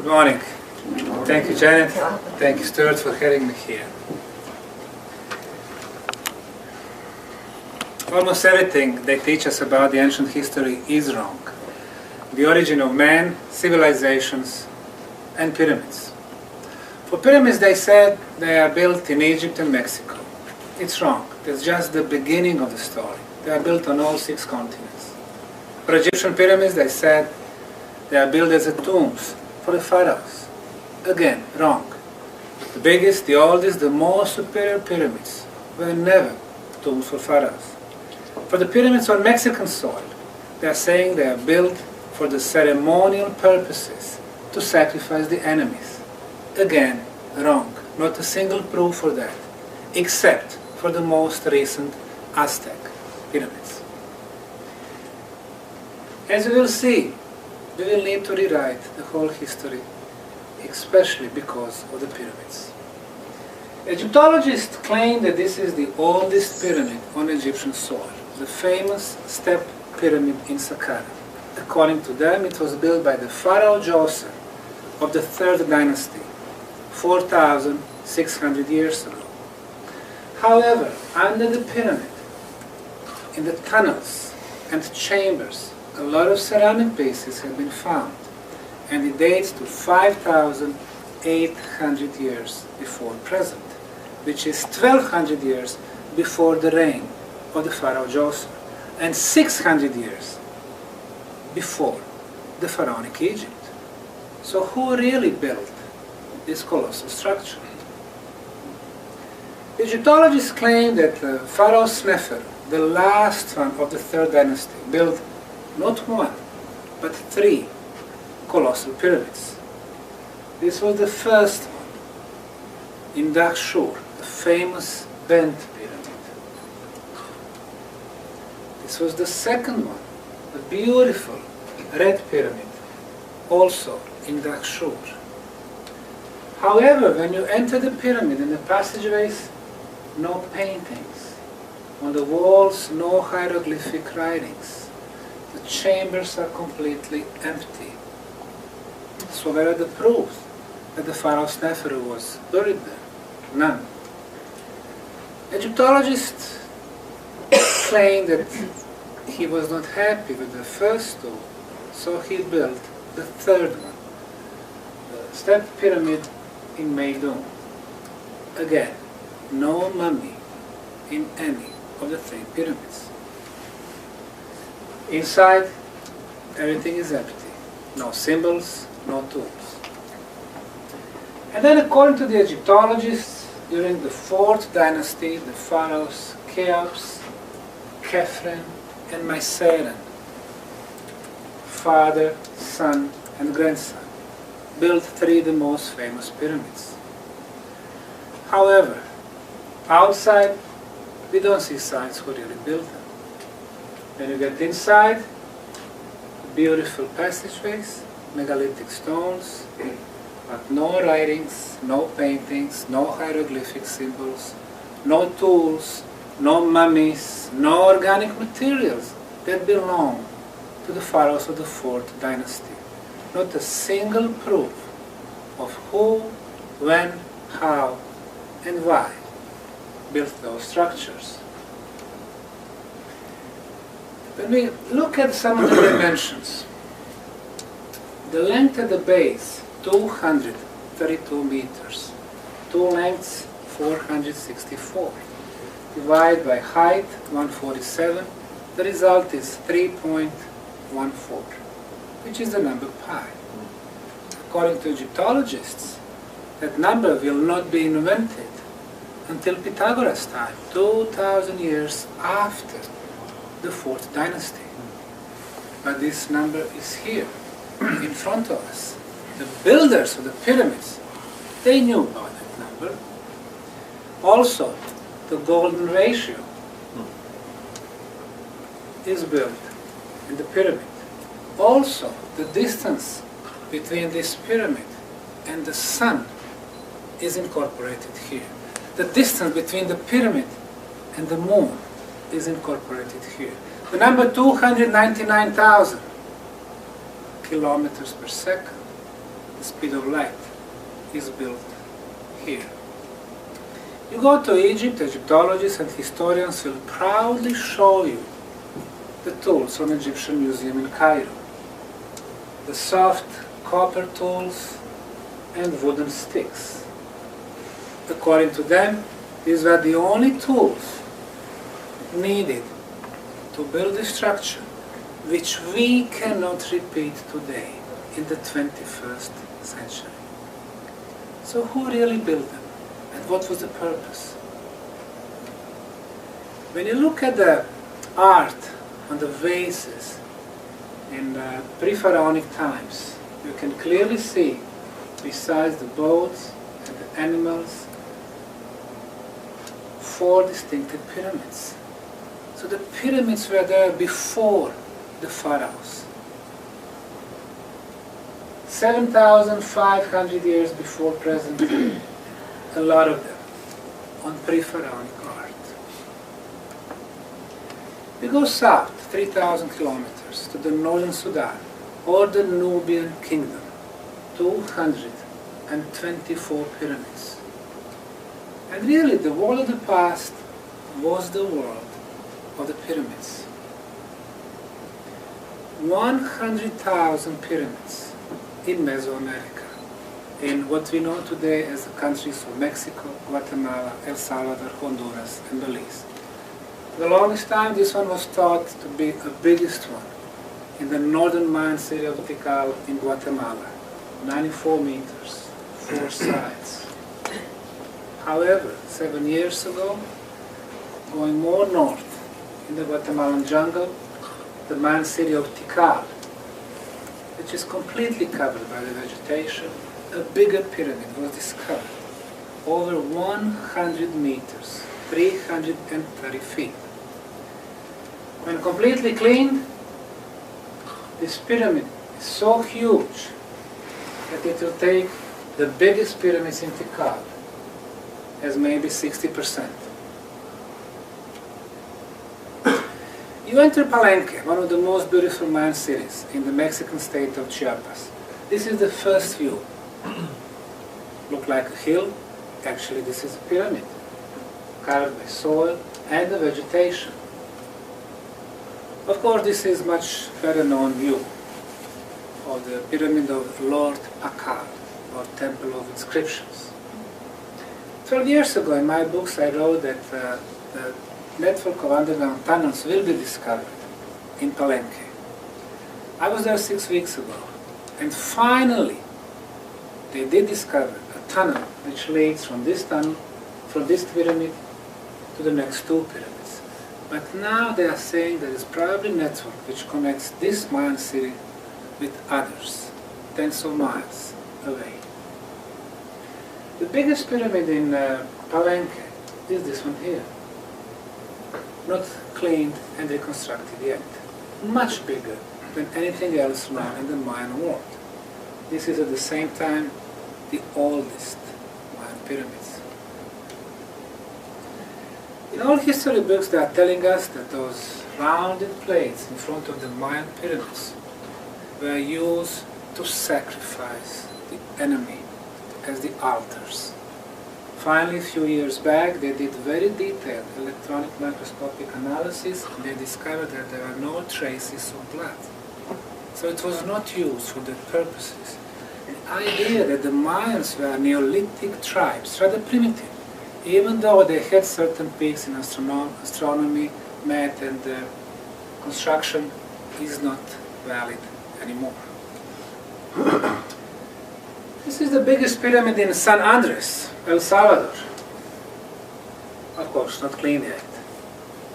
Good morning. Thank you, Janet. Thank you, Stuart, for having me here. Almost everything they teach us about the ancient history is wrong. The origin of man, civilizations, and pyramids. For pyramids, they said they are built in Egypt and Mexico. It's wrong. That's just the beginning of the story. They are built on all 6 continents. For Egyptian pyramids, they said they are built as tombs for the pharaohs. Again, wrong. The biggest, the oldest, the most superior pyramids were never tombs for pharaohs. For the pyramids on Mexican soil, they are saying they are built for the ceremonial purposes to sacrifice the enemies. Again, wrong. Not a single proof for that, except for the most recent Aztec pyramids. As we will see, we will need to rewrite the whole history, especially because of the pyramids. Egyptologists claim that this is the oldest pyramid on Egyptian soil, the famous step pyramid in Saqqara. According to them, it was built by the pharaoh Djoser of the 3rd dynasty, 4,600 years ago. However, under the pyramid, in the tunnels and chambers, a lot of ceramic pieces have been found, and it dates to 5,800 years before present, which is 1,200 years before the reign of the pharaoh Djoser, and 600 years before the pharaonic Egypt. So who really built this colossal structure? Egyptologists claim that Pharaoh Semir, the last one of the 3rd dynasty, built not 1, but 3 colossal pyramids. This was the first one in Dahshur, the famous bent pyramid. This was the second one, the beautiful red pyramid, also in Dahshur. However, when you enter the pyramid in the passageways, no paintings. On the walls, no hieroglyphic writings. The chambers are completely empty. So where are the proofs that the pharaoh Sneferu was buried there? None. Egyptologists claim that he was not happy with the first 2, so he built the 3rd one, the step pyramid in Meidum. Again, no mummy in any of the 3 pyramids. Inside, everything is empty. No symbols, no tools. And then, according to the Egyptologists, during the 4th dynasty, the pharaohs Cheops, Khephren, and Myceren, father, son, and grandson, built 3 of the most famous pyramids. However, outside, we don't see signs who really built them. When you get inside, beautiful passageways, megalithic stones, but no writings, no paintings, no hieroglyphic symbols, no tools, no mummies, no organic materials that belong to the pharaohs of the 4th dynasty. Not a single proof of who, when, how, and why built those structures. When we look at some of the dimensions, the length at the base, 232 meters, 2 lengths, 464. Divide by height, 147, the result is 3.14, which is the number pi. According to Egyptologists, that number will not be invented until Pythagoras' time, 2,000 years after the 4th dynasty. But this number is here, in front of us. The builders of the pyramids, they knew about that number. Also, the golden ratio is built in the pyramid. Also, the distance between this pyramid and the sun is incorporated here. The distance between the pyramid and the moon is incorporated here. The number 299,000 kilometers per second the speed of light, is built here. You go to Egypt, Egyptologists and historians will proudly show you the tools from Egyptian Museum in Cairo. The soft copper tools and wooden sticks. According to them, these were the only tools needed to build a structure which we cannot repeat today in the 21st century. So who really built them? And what was the purpose? When you look at the art on the vases in pre-pharaonic times, you can clearly see, besides the boats and the animals, 4 distinctive pyramids. So the pyramids were there before the pharaohs. 7,500 years before present day, a lot of them on pre-pharaonic art. We go south 3,000 kilometers to the northern Sudan or the Nubian kingdom, 224 pyramids. And really the world of the past was the world of the pyramids. 100,000 pyramids in Mesoamerica, in what we know today as the countries of Mexico, Guatemala, El Salvador, Honduras, and Belize. For the longest time, this one was thought to be the biggest one in the northern Mayan city of Tikal in Guatemala, 94 meters, 4 sides. However, 7 years ago, going more north in the Guatemalan jungle, the Mayan city of Tikal, which is completely covered by the vegetation, a bigger pyramid was discovered, over 100 meters, 330 feet. When completely cleaned, this pyramid is so huge that it will take the biggest pyramids in Tikal as maybe 60%. You enter Palenque, one of the most beautiful Mayan cities in the Mexican state of Chiapas. This is the first view. Look like a hill. Actually, this is a pyramid, carved by soil and the vegetation. Of course, this is much better known view of the pyramid of Lord Pakal, or Temple of Inscriptions. 12 years ago in my books I wrote that the network of underground tunnels will be discovered in Palenque. I was there 6 weeks ago, and finally they did discover a tunnel which leads from this tunnel, from this pyramid to the next 2 pyramids. But now they are saying there is probably a network which connects this Mayan city with others, tens of miles away. The biggest pyramid in Palenque is this one here. Not cleaned and reconstructed yet. Much bigger than anything else known in the Mayan world. This is at the same time the oldest Mayan pyramids. In all history books they are telling us that those rounded plates in front of the Mayan pyramids were used to sacrifice the enemy as the altars. Finally, a few years back, they did very detailed electronic microscopic analysis and they discovered that there are no traces of blood. So it was not used for that purposes. The idea that the Mayans were Neolithic tribes, rather primitive, even though they had certain peaks in astronomy, math and construction, is not valid anymore. This is the biggest pyramid in San Andres, El Salvador. Of course, not cleaned yet.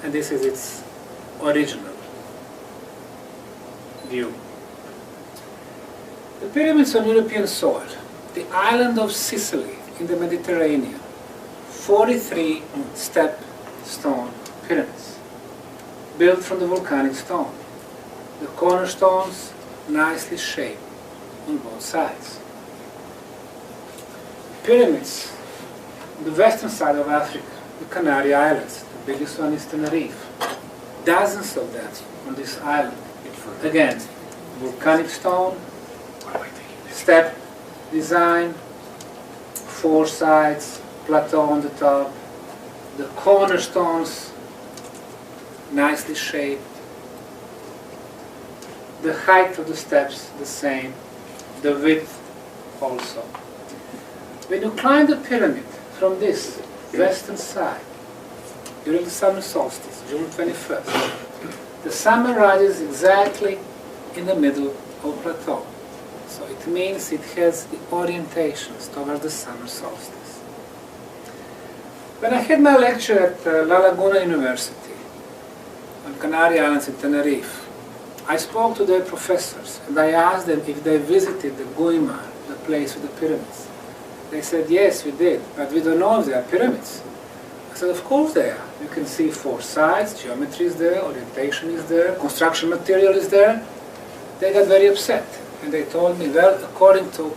And this is its original view. The pyramids on European soil, the island of Sicily in the Mediterranean, 43 step stone pyramids, built from the volcanic stone. The cornerstones nicely shaped on both sides. Pyramids on the western side of Africa, the Canary Islands, the biggest one is Tenerife. Dozens of them on this island. Again, volcanic stone, step design, 4 sides, plateau on the top, the cornerstones nicely shaped, the height of the steps the same, the width also. When you climb the pyramid from this western side during the summer solstice, June 21st, the sun rises exactly in the middle of the plateau. So it means it has the orientations towards the summer solstice. When I had my lecture at La Laguna University on Canary Islands in Tenerife, I spoke to their professors and I asked them if they visited the Guimar, the place with the pyramids. They said, yes, we did, but we don't know if they are pyramids. I said, of course they are. You can see 4 sides, geometry is there, orientation is there, construction material is there. They got very upset and they told me, well, according to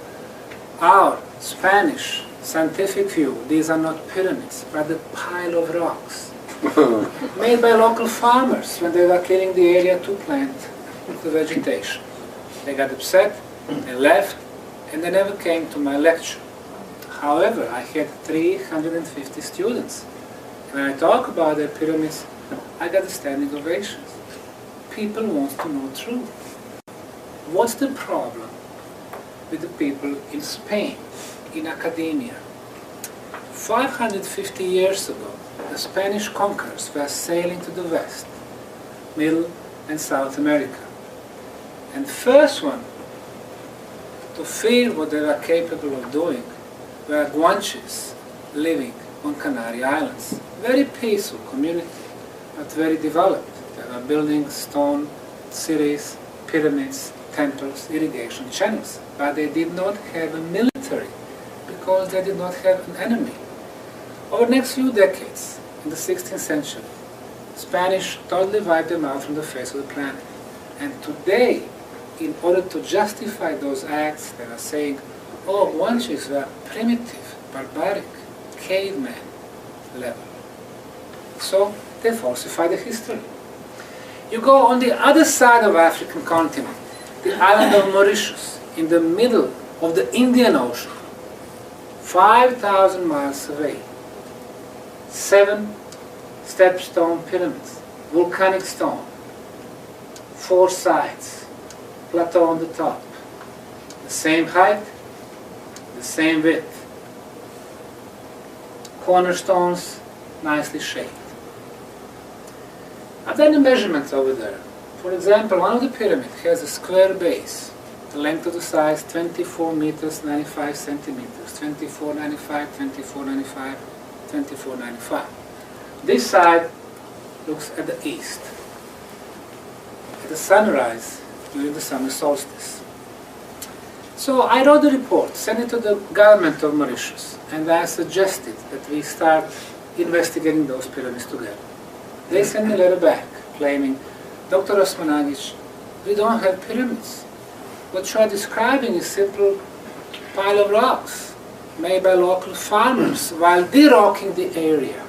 our Spanish scientific view, these are not pyramids, but a pile of rocks made by local farmers when they were clearing the area to plant the vegetation. They got upset, they left, and they never came to my lecture. However, I had 350 students. When I talk about their pyramids, I got a standing ovations. People want to know truth. What's the problem with the people in Spain, in academia? 550 years ago, the Spanish conquerors were sailing to the west, Middle and South America. And the first one to feel what they were capable of doing were Guanches living on Canary Islands. Very peaceful community, but very developed. They were building stone cities, pyramids, temples, irrigation channels. But they did not have a military because they did not have an enemy. Over the next few decades, in the 16th century, Spanish totally wiped them out from the face of the planet. And today, in order to justify those acts, they are saying, oh, Guanches were primitive, barbaric, caveman level. So they falsify the history. You go on the other side of the African continent, the island of Mauritius, in the middle of the Indian Ocean, 5,000 miles away. 7 stepstone pyramids, volcanic stone, 4 sides, plateau on the top, the same height, the same width, cornerstones nicely shaped. I've done the measurements over there. For example, one of the pyramids has a square base. The length of the size 24 meters 95 centimeters, 2495, 2495, 2495. This side looks at the east, at the sunrise during the summer solstice. So I wrote a report, sent it to the government of Mauritius, and I suggested that we start investigating those pyramids together. They sent me a letter back claiming, Dr. Osmanagić, we don't have pyramids. What you are describing is simple pile of rocks made by local farmers while de-rocking the area.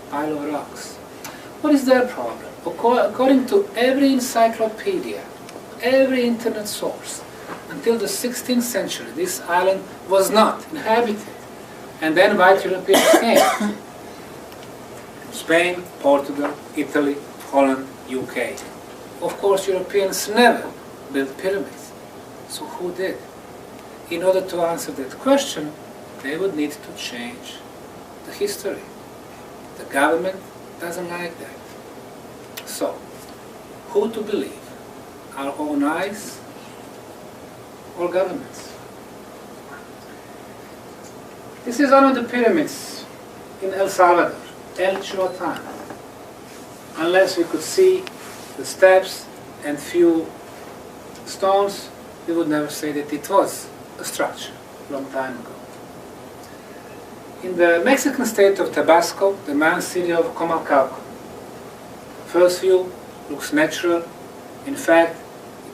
Pile of rocks. What is their problem? According to every encyclopedia, every internet source, until the 16th century, this island was not inhabited. And then white Europeans came. Spain, Portugal, Italy, Holland, UK. Of course, Europeans never built pyramids. So who did? In order to answer that question, they would need to change the history. The government doesn't like that. So, who to believe? Our own eyes or governments? This is one of the pyramids in El Salvador, El Chihuahua. Unless we could see the steps and few stones, we would never say that it was a structure a long time ago. In the Mexican state of Tabasco, the main city of Comalcalco, first view looks natural. In fact,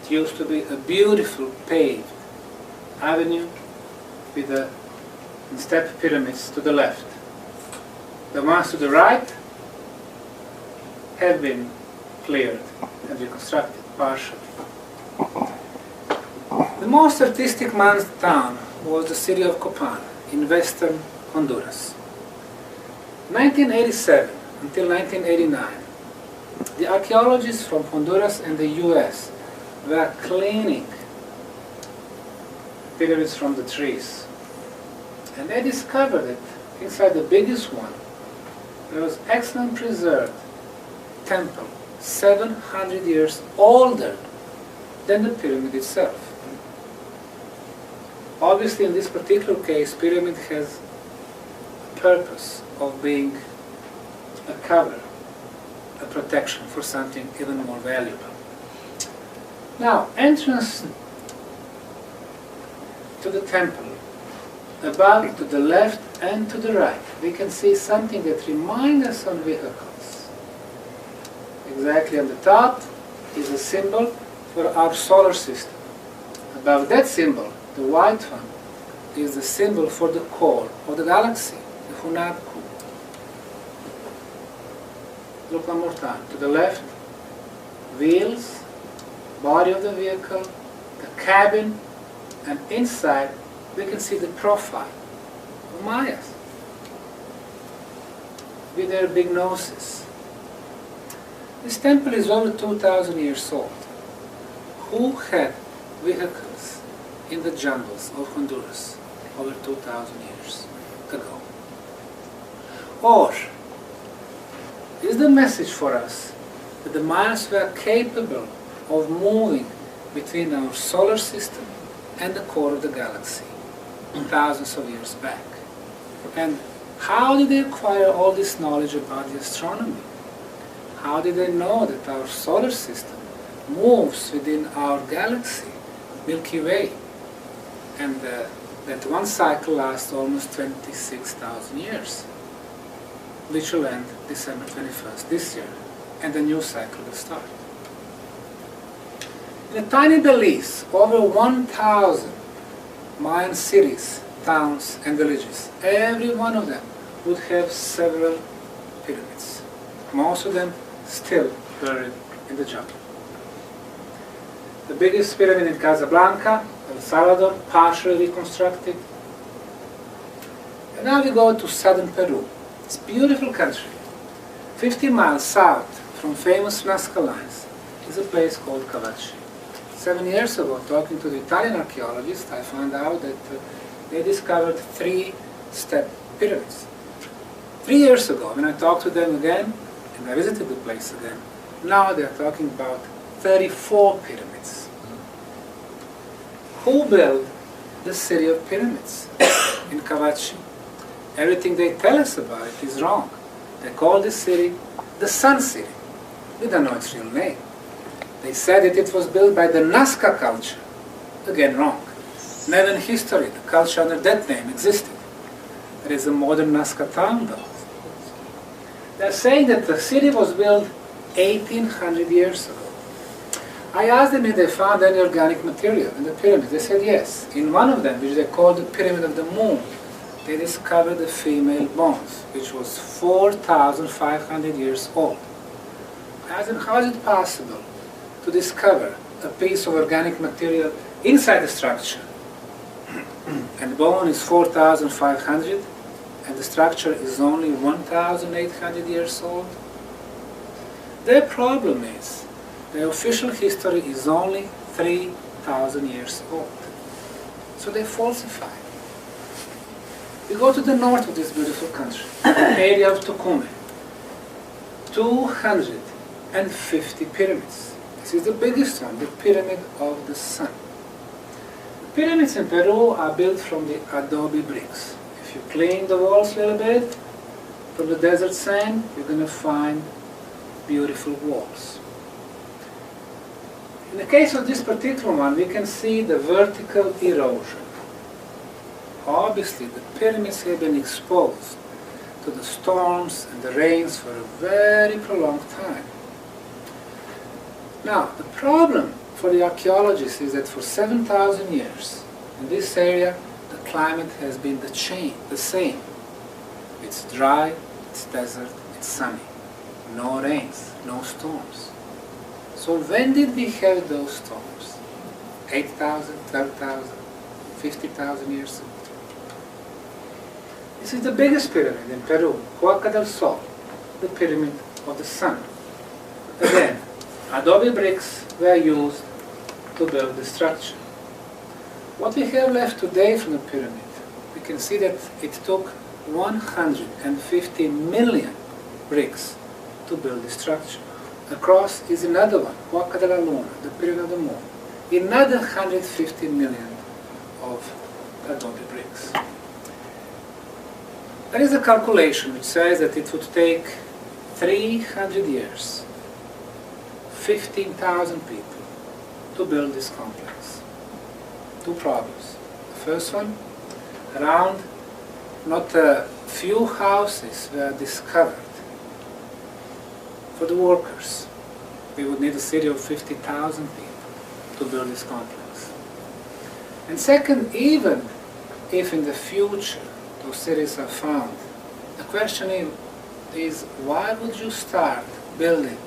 it used to be a beautiful paved avenue with the step pyramids to the left. The ones to the right have been cleared and reconstructed partially. The most artistic man's town was the city of Copan in western Honduras. 1987 until 1989, the archaeologists from Honduras and the US were cleaning pyramids from the trees. And they discovered that inside the biggest one, there was excellent preserved temple, 700 years older than the pyramid itself. Obviously, in this particular case, pyramid has a purpose of being a cover, a protection for something even more valuable. Now, entrance to the temple, above, to the left, and to the right, we can see something that reminds us of vehicles. Exactly on the top is a symbol for our solar system. Above that symbol, the white one, is the symbol for the core of the galaxy, the Hunabku. Look one more time. To the left, wheels, body of the vehicle, the cabin, and inside we can see the profile of Mayas with their big noses. This temple is over 2,000 years old. Who had vehicles in the jungles of Honduras over 2,000 years ago? Or is the message for us that the Mayas were capable of moving between our solar system and the core of the galaxy thousands of years back? And how did they acquire all this knowledge about the astronomy? How did they know that our solar system moves within our galaxy, Milky Way, and that one cycle lasts almost 26,000 years, which will end December 21st this year, and a new cycle will start. In a tiny Belize, over 1,000 Mayan cities, towns, and villages, every one of them would have several pyramids, most of them still buried in the jungle. The biggest pyramid in Casablanca, El Salvador, partially reconstructed. And now we go to southern Peru. It's a beautiful country. 50 miles south from famous Nazca lines is a place called Cavachi. 7 years ago, talking to the Italian archaeologists, I found out that they discovered 3-step pyramids. 3 years ago, when I talked to them again, and I visited the place again, now they're talking about 34 pyramids. Who built the city of pyramids in Cavachi? Everything they tell us about it is wrong. They call this city the Sun City. We don't know its real name. They said that it was built by the Nazca culture. Again, wrong. Never in history the culture under that name existed. There is a modern Nazca town though. They're saying that the city was built 1,800 years ago. I asked them if they found any organic material in the pyramids. They said yes. In one of them, which they called the Pyramid of the Moon, they discovered the female bones, which was 4,500 years old. I asked them, how is it possible to discover a piece of organic material inside the structure? And bone is 4,500, and the structure is only 1,800 years old? Their problem is the official history is only 3,000 years old. So they falsify. We go to the north of this beautiful country, the area of Tucumán. 250 pyramids. This is the biggest one, the Pyramid of the Sun. The pyramids in Peru are built from the adobe bricks. If you clean the walls a little bit from the desert sand, you're going to find beautiful walls. In the case of this particular one, we can see the vertical erosion. Obviously, the pyramids have been exposed to the storms and the rains for a very prolonged time. Now, the problem for the archaeologists is that for 7,000 years, in this area, the climate has been the same. It's dry, it's desert, it's sunny. No rains, no storms. So when did we have those storms? 8,000, 12,000, 50,000 years ago. This is the biggest pyramid in Peru, Huaca del Sol, the pyramid of the sun. Again, adobe bricks were used to build the structure. What we have left today from the pyramid, we can see that it took 150 million bricks to build the structure. Across is another one, Huaca de la Luna, the pyramid of the moon. Another 150 million of adobe bricks. There is a calculation which says that it would take 300 years, 15,000 people to build this complex. Two problems. The first one, around not a few houses were discovered for the workers. We would need a city of 50,000 people to build this complex. And second, even if in the future those cities are found, the question is why would you start building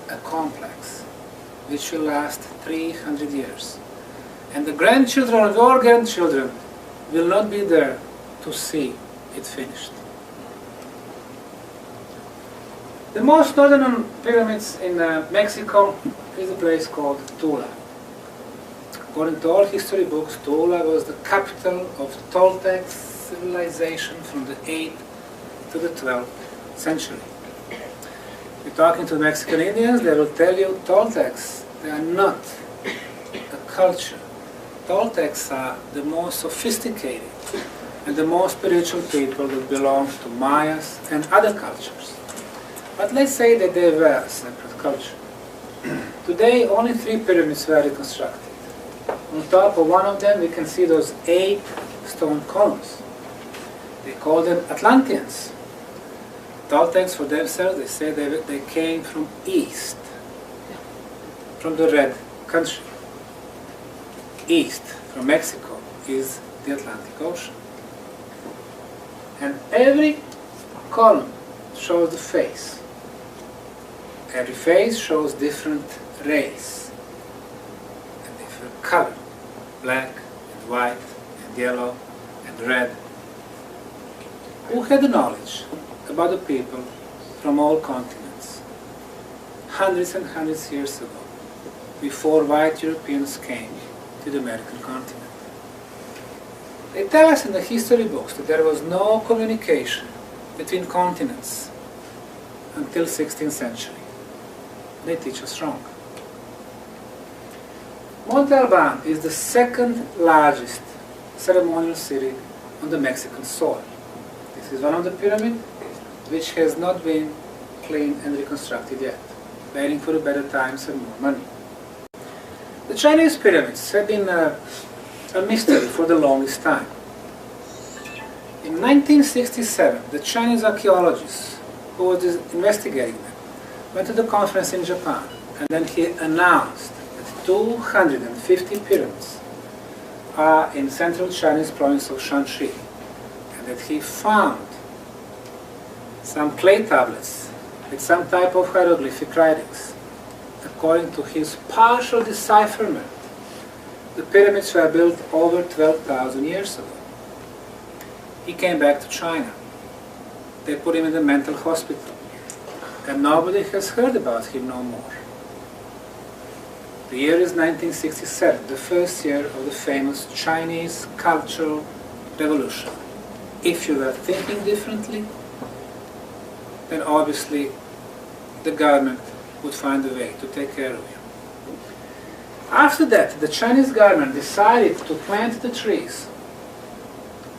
a complex which will last 300 years? And the grandchildren of your grandchildren will not be there to see it finished. The most northern pyramids in Mexico is a place called Tula. According to all history books, Tula was the capital of Toltec civilization from the 8th to the 12th century. If you're talking to Mexican Indians, they will tell you Toltecs, they are not a culture. Toltecs are the most sophisticated and the most spiritual people that belong to Mayas and other cultures. But let's say that they were a separate culture. Today, only 3 pyramids were reconstructed. On top of one of them, we can see those 8 stone columns. They call them Atlanteans. Toltecs, for themselves, they say they came from east, from the Red Country. East, from Mexico, is the Atlantic Ocean. And every column shows the face. Every face shows different race and different color. Black and white and yellow and red. Who had the knowledge about the people from all continents? Hundreds and hundreds of years ago, before white Europeans came to the American continent. They tell us in the history books that there was no communication between continents until 16th century. They teach us wrong. Monte Alban is the second largest ceremonial city on the Mexican soil. This is one of the pyramids which has not been cleaned and reconstructed yet, waiting for the better times and more money. The Chinese pyramids have been a mystery for the longest time. In 1967, the Chinese archaeologist who was investigating them went to the conference in Japan, and then he announced that 250 pyramids are in central Chinese province of Shanxi, and that he found some clay tablets with some type of hieroglyphic writings. According to his partial decipherment, the pyramids were built over 12,000 years ago. He came back to China. They put him in the mental hospital, and nobody has heard about him no more. The year is 1967, the first year of the famous Chinese Cultural Revolution. If you were thinking differently, then obviously the government would find a way to take care of you. After that, the Chinese government decided to plant the trees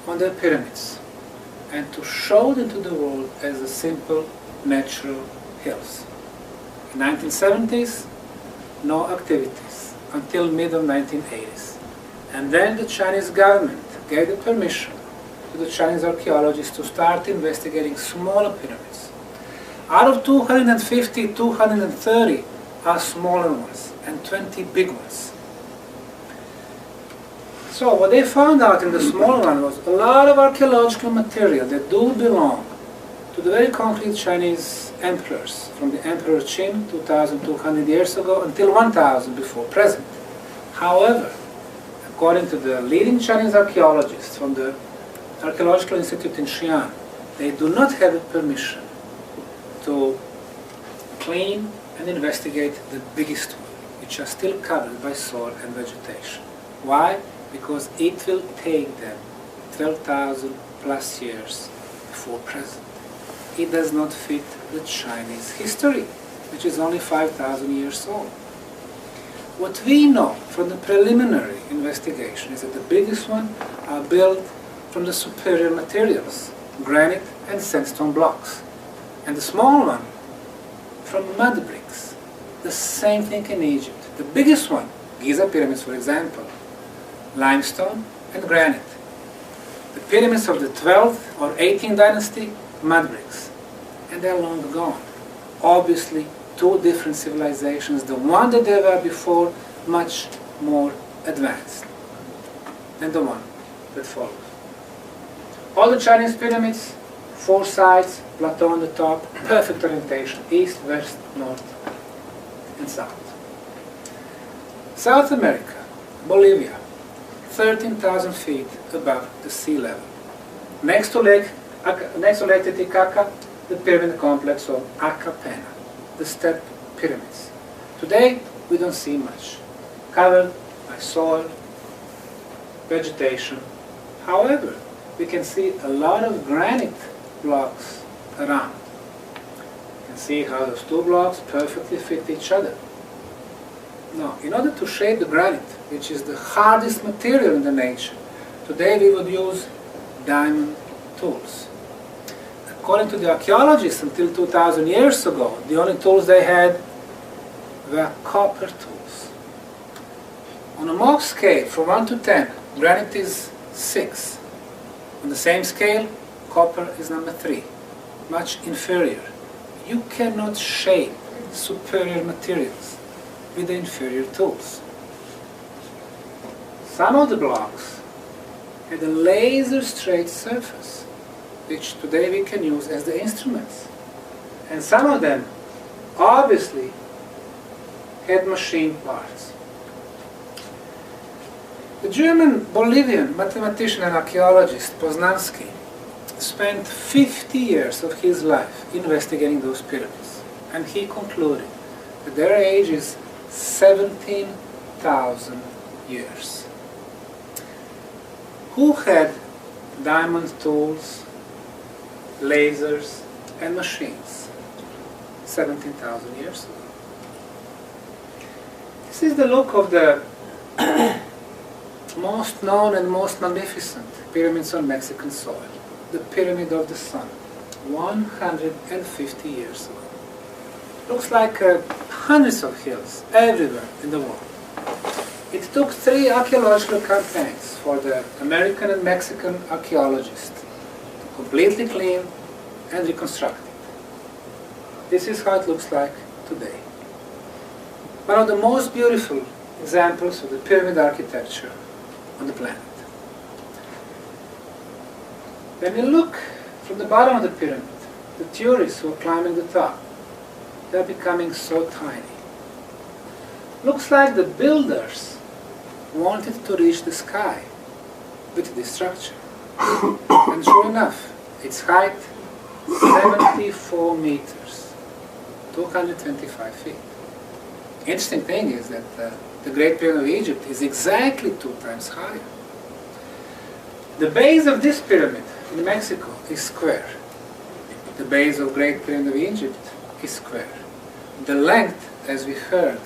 on the pyramids and to show them to the world as a simple natural hills. In 1970s, no activities until mid of 1980s. And then the Chinese government gave the permission to the Chinese archaeologists to start investigating smaller pyramids. Out of 250, 230 are smaller ones and 20 big ones. So what they found out in the smaller one was a lot of archaeological material that do belong to the very concrete Chinese emperors, from the Emperor Qin 2,200 years ago until 1,000 before present. However, according to the leading Chinese archaeologists from the Archaeological Institute in Xi'an, they do not have a permission to clean and investigate the biggest one, which are still covered by soil and vegetation. Why? Because it will take them 12,000 plus years before present. It does not fit the Chinese history, which is only 5,000 years old. What we know from the preliminary investigation is that the biggest one are built from the superior materials, granite and sandstone blocks, and the small one from mud bricks. The same thing in Egypt. The biggest one, Giza pyramids for example, limestone and granite. The pyramids of the 12th or 18th dynasty, mud bricks, and they're long gone. Obviously, two different civilizations, the one that they were before much more advanced than the one that follows. All the Chinese pyramids, four sides, plateau on the top, perfect orientation, east, west, north, and south. South America, Bolivia, 13,000 feet above the sea level. Next to Lake Titicaca, the pyramid complex of Acapena, the step pyramids. Today, we don't see much, covered by soil, vegetation. However, we can see a lot of granite blocks around. You can see how those two blocks perfectly fit each other. Now, in order to shape the granite, which is the hardest material in the nature, today we would use diamond tools. According to the archaeologists, until 2,000 years ago, the only tools they had were copper tools. On a Mohs scale, from 1 to 10, granite is 6. On the same scale, copper is number 3, much inferior. You cannot shape superior materials with the inferior tools. Some of the blocks had a laser straight surface, which today we can use as the instruments. And some of them obviously had machined parts. The German Bolivian mathematician and archaeologist Poznansky spent 50 years of his life investigating those pyramids, and he concluded that their age is 17,000 years. Who had diamond tools, lasers, and machines 17,000 years ago? This is the look of the most known and most magnificent pyramids on Mexican soil, the Pyramid of the Sun, 150 years ago. Looks like hundreds of hills everywhere in the world. It took 3 archaeological campaigns for the American and Mexican archaeologists to completely clean and reconstruct it. This is how it looks like today. One of the most beautiful examples of the pyramid architecture on the planet. When you look from the bottom of the pyramid, the tourists who are climbing the top, they're becoming so tiny. Looks like the builders wanted to reach the sky with this structure. And sure enough, its height 74 meters, 225 feet. Interesting thing is that the Great Pyramid of Egypt is exactly 2 times higher. The base of this pyramid in Mexico is square. The base of Great Pyramid of Egypt is square. The length, as we heard,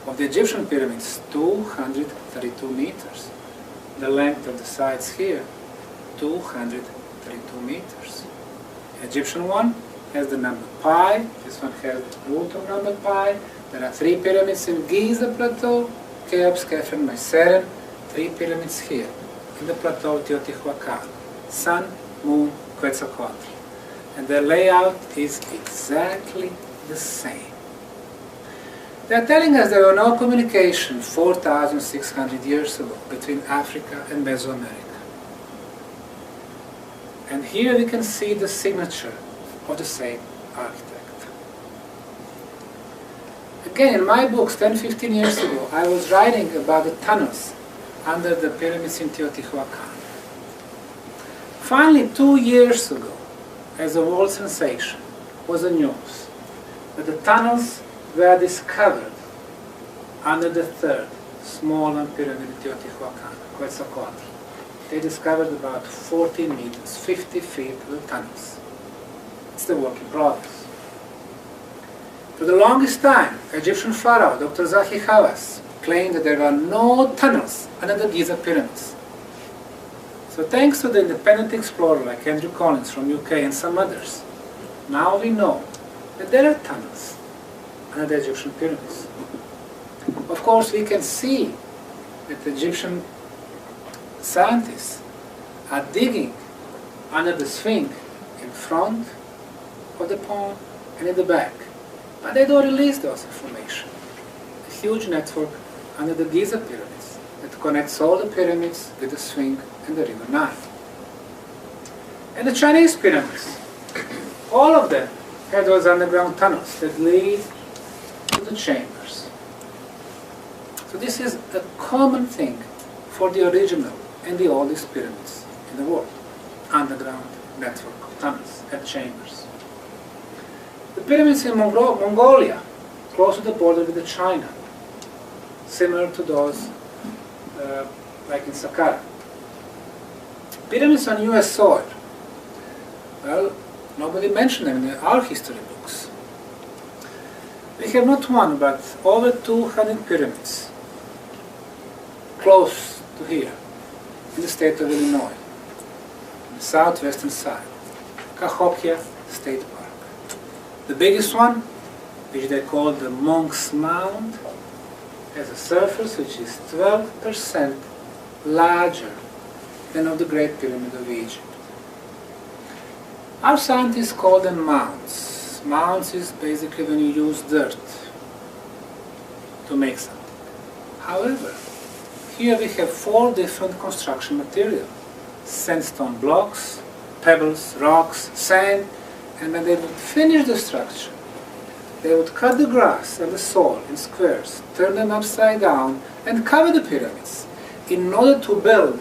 of the Egyptian pyramids, 232 meters. The length of the sides here, 232 meters. The Egyptian one has the number pi, this one has the root of number pi. There are 3 pyramids in Giza plateau, Cheops, Khafre, Myceren, 3 pyramids here in the plateau of Teotihuacan, Sun, Moon, Quetzalcoatl. And their layout is exactly the same. They are telling us there was no communication 4,600 years ago between Africa and Mesoamerica. And here we can see the signature of the same architect. Again, in my books 10-15 years ago, I was writing about the tunnels under the pyramids in Teotihuacan. Finally, 2 years ago, as a world sensation, was the news that the tunnels were discovered under the third smaller pyramid in Teotihuacan, Quetzalcoatl. They discovered about 14 meters, 50 feet of the tunnels. It's the work in progress. For the longest time, Egyptian pharaoh Dr. Zahi Hawass claimed that there were no tunnels under the Giza pyramids. So thanks to the independent explorer like Andrew Collins from UK and some others, now we know that there are tunnels under the Egyptian pyramids. Of course, we can see that the Egyptian scientists are digging under the Sphinx in front of the pond and in the back. But they don't release those information. A huge network under the Giza pyramids that connects all the pyramids with the Sphinx and the River Nile. And the Chinese pyramids, all of them have those underground tunnels that lead to the chambers. So this is a common thing for the original and the oldest pyramids in the world. Underground network of tunnels and chambers. The pyramids in Mongolia, close to the border with China, similar to those like in Saqqara. Pyramids on US soil, well, nobody mentioned them in our history books. We have not one, but over 200 pyramids close to here, in the state of Illinois, on the southwestern side, Cahokia State Park. The biggest one, which they call the Monk's Mound, has a surface which is 12% larger than of the Great Pyramid of Egypt. Our scientists call them mounds. Mounds is basically when you use dirt to make something. However, here we have 4 different construction materials: sandstone blocks, pebbles, rocks, sand, and when they would finish the structure, they would cut the grass and the soil in squares, turn them upside down, and cover the pyramids in order to build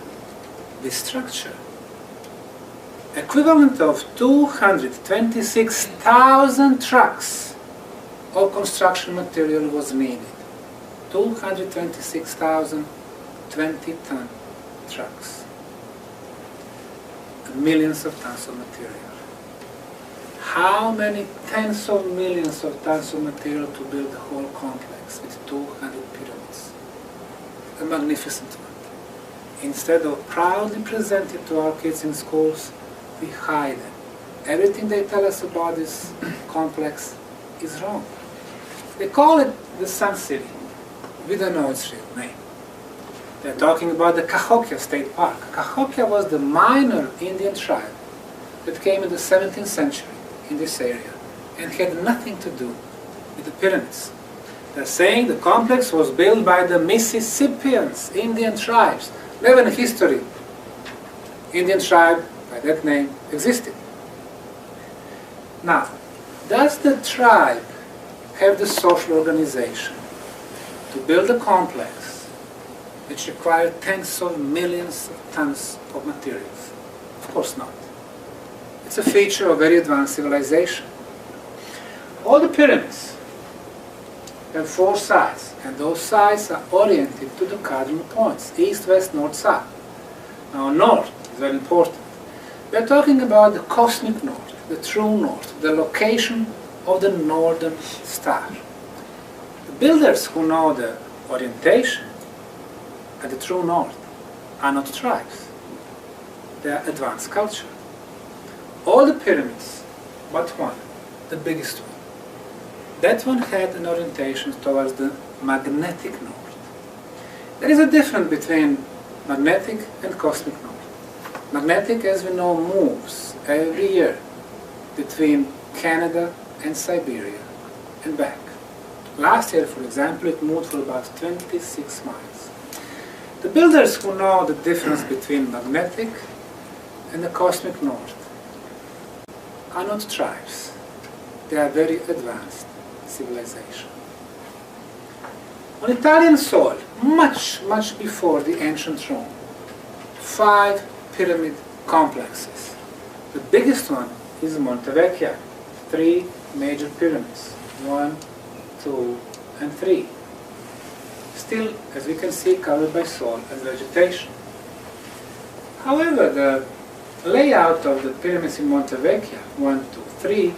this structure. Equivalent of 226,000 trucks of construction material was needed. 226,000 20-ton trucks. Millions of tons of material. How many tens of millions of tons of material to build the whole complex with 200 pyramids? A magnificent one. Instead of proudly presenting to our kids in schools, we hide them. Everything they tell us about this complex is wrong. They call it the Sun City. We don't know its real name. They're talking about the Cahokia State Park. Cahokia was the minor Indian tribe that came in the 17th century in this area and had nothing to do with the pyramids. They're saying the complex was built by the Mississippians, Indian tribes. Never in history, Indian tribe by that name existed. Now, does the tribe have the social organization to build a complex which required tens of millions of tons of materials? Of course not. It's a feature of very advanced civilization. All the pyramids have 4 sides, and those sides are oriented to the cardinal points, east, west, north, south. Now, north is very important. We are talking about the cosmic north, the true north, the location of the northern star. The builders who know the orientation at the true north are not tribes. They are advanced culture. All the pyramids, but one, the biggest one, that one had an orientation towards the magnetic north. There is a difference between magnetic and cosmic north. Magnetic, as we know, moves every year between Canada and Siberia and back. Last year, for example, it moved for about 26 miles. The builders who know the difference between magnetic and the cosmic north are not tribes. They are very advanced civilization. On Italian soil, much before the ancient Rome, 5 pyramid complexes. The biggest one is Monte Vecchio, 3 major pyramids, 1, 2, and 3. Still, as we can see, covered by soil and vegetation. However, the layout of the pyramids in Monte Vecchio, 1, 2, 3,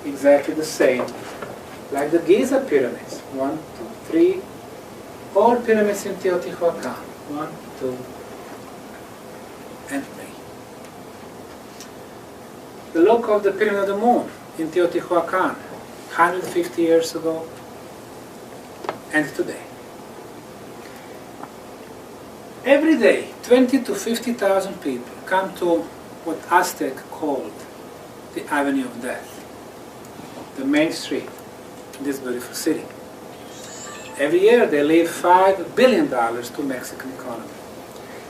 exactly the same, like the Giza pyramids, 1, 2, 3, or pyramids in Teotihuacan, 1, 2, and 3. The look of the Pyramid of the Moon in Teotihuacan, 150 years ago, and today. Every day, 20 to 50,000 people come to what Aztec called the Avenue of Death, the main street in this beautiful city. Every year they leave $5 billion to Mexican economy.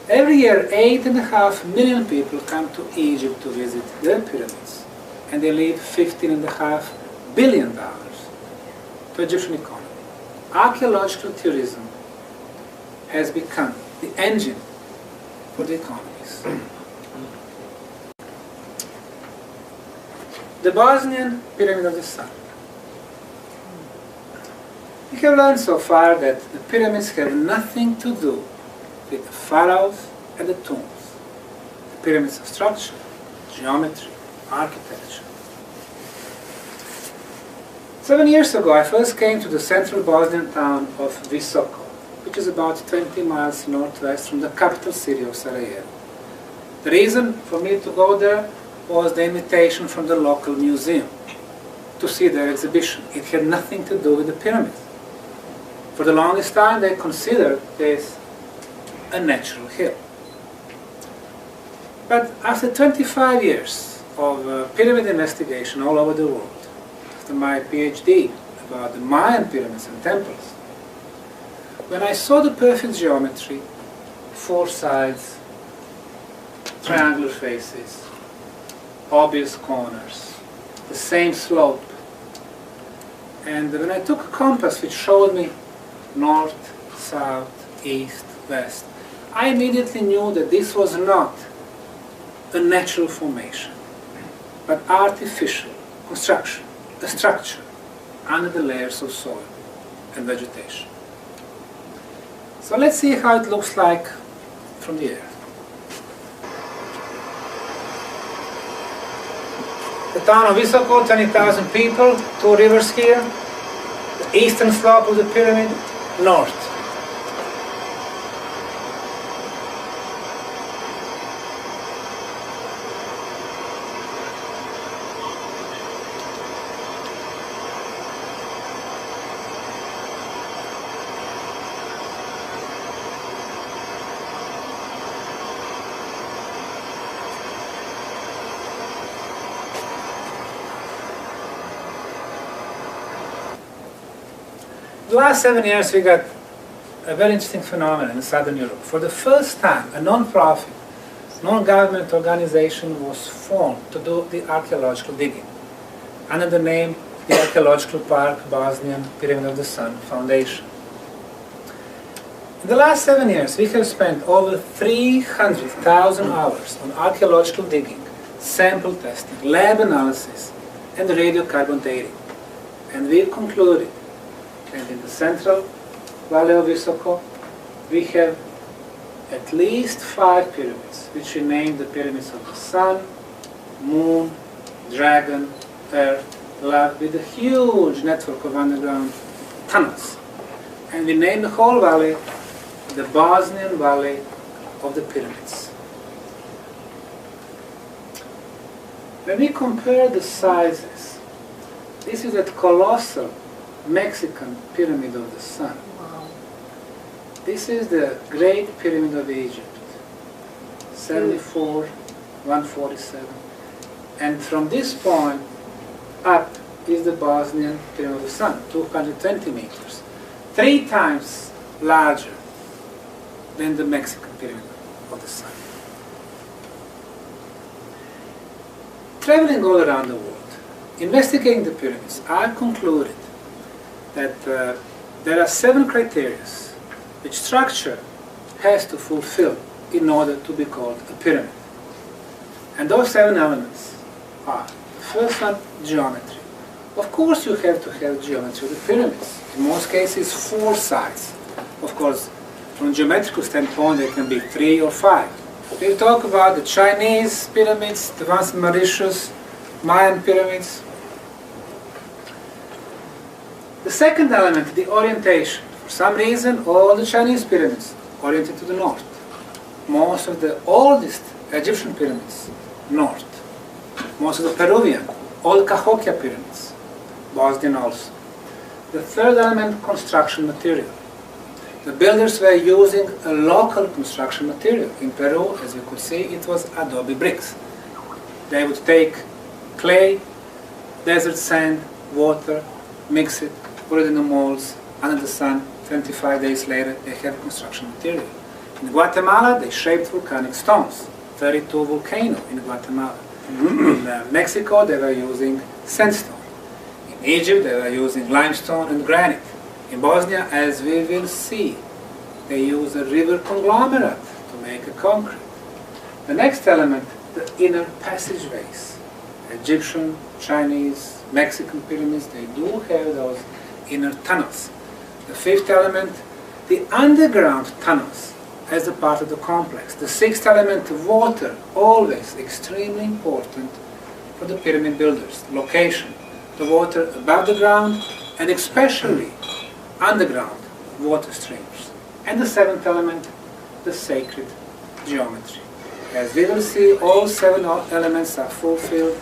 Every year 8.5 million people come to Egypt to visit their pyramids, and they leave $15.5 billion to Egyptian economy. Archaeological tourism has become the engine for the economies. The Bosnian Pyramid of the Sun. We have learned so far that the pyramids have nothing to do with the pharaohs and the tombs. The pyramids are structure, geometry, architecture. 7 years ago, I first came to the central Bosnian town of Visoko, which is about 20 miles northwest from the capital city of Sarajevo. The reason for me to go there was the invitation from the local museum to see their exhibition. It had nothing to do with the pyramids. For the longest time, they considered this a natural hill. But after 25 years of pyramid investigation all over the world, after my PhD about the Mayan pyramids and temples, when I saw the perfect geometry, 4 sides, triangular faces, obvious corners, the same slope, and when I took a compass which showed me north, south, east, west, I immediately knew that this was not a natural formation, but artificial construction, a structure under the layers of soil and vegetation. So let's see how it looks like from the air. The town of Visoko, 20,000 people, 2 rivers here, the eastern slope of the pyramid, north. The last 7 years we got a very interesting phenomenon in Southern Europe. For the first time, a non-profit, non-government organization was formed to do the archaeological digging under the name the Archaeological Park Bosnian Pyramid of the Sun Foundation. In the last 7 years we have spent over 300,000 hours on archaeological digging, sample testing, lab analysis, and radiocarbon dating. And we've concluded that in the central valley of Visoko, we have at least 5 pyramids, which we named the pyramids of the Sun, Moon, Dragon, Earth, Love, with a huge network of underground tunnels. And we named the whole valley the Bosnian Valley of the Pyramids. When we compare the sizes, this is that colossal Mexican Pyramid of the Sun. Wow. This is the Great Pyramid of Egypt, 74, 147. And from this point up is the Bosnian Pyramid of the Sun, 220 meters, 3 times larger than the Mexican Pyramid of the Sun. Traveling all around the world, investigating the pyramids, I concluded that there are 7 criteria which structure has to fulfill in order to be called a pyramid. And those 7 elements are, first one, geometry. Of course you have to have geometry of the pyramids. In most cases 4 sides. Of course, from a geometrical standpoint there can be 3 or 5. We talk about the Chinese pyramids, the ones in Mauritius, Mayan pyramids. The second element, the orientation. For some reason, all the Chinese pyramids oriented to the north. Most of the oldest Egyptian pyramids, north. Most of the Peruvian, all Cahokia pyramids, Bosnian also. The third element, construction material. The builders were using a local construction material. In Peru, as you could see, it was adobe bricks. They would take clay, desert sand, water, mix it, put it in the molds, under the sun. 25 days later, they have construction material. In Guatemala, they shaped volcanic stones. 32 volcano in Guatemala. In Mexico, they were using sandstone. In Egypt, they were using limestone and granite. In Bosnia, as we will see, they use a river conglomerate to make a concrete. The next element, the inner passageways. Egyptian, Chinese, Mexican pyramids, they do have those inner tunnels. The fifth element, the underground tunnels as a part of the complex. The sixth element, water, always extremely important for the pyramid builders. Location, the water above the ground and especially underground water streams. And the seventh element, the sacred geometry. As we will see, all 7 elements are fulfilled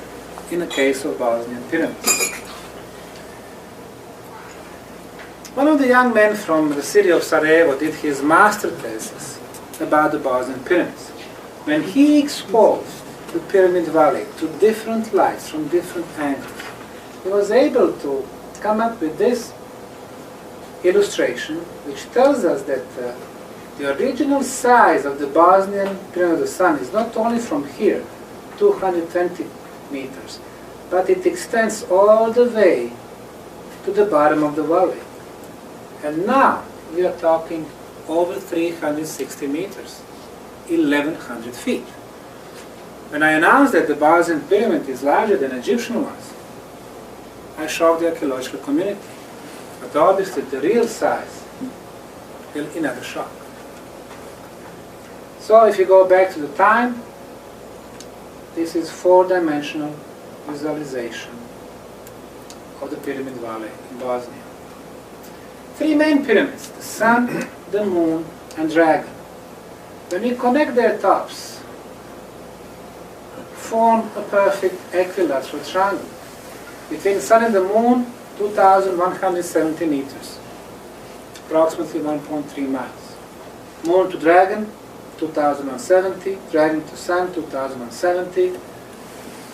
in the case of Bosnian pyramids. One of the young men from the city of Sarajevo did his master thesis about the Bosnian pyramids. When he exposed the Pyramid Valley to different lights from different angles, he was able to come up with this illustration which tells us that the original size of the Bosnian Pyramid of the Sun is not only from here, 220 meters, but it extends all the way to the bottom of the valley. And now we are talking over 360 meters, 1100 feet. When I announced that the Bosnian pyramid is larger than Egyptian ones, I shocked the archaeological community. But obviously the real size will be another shock. So if you go back to the time, this is 4-dimensional visualization of the Pyramid Valley in Bosnia. 3 main pyramids, the Sun, the Moon, and Dragon. When we connect their tops, form a perfect equilateral triangle. Between the Sun and the Moon, 2,170 meters, approximately 1.3 miles. Moon to Dragon, 2,070, Dragon to Sun, 2,070.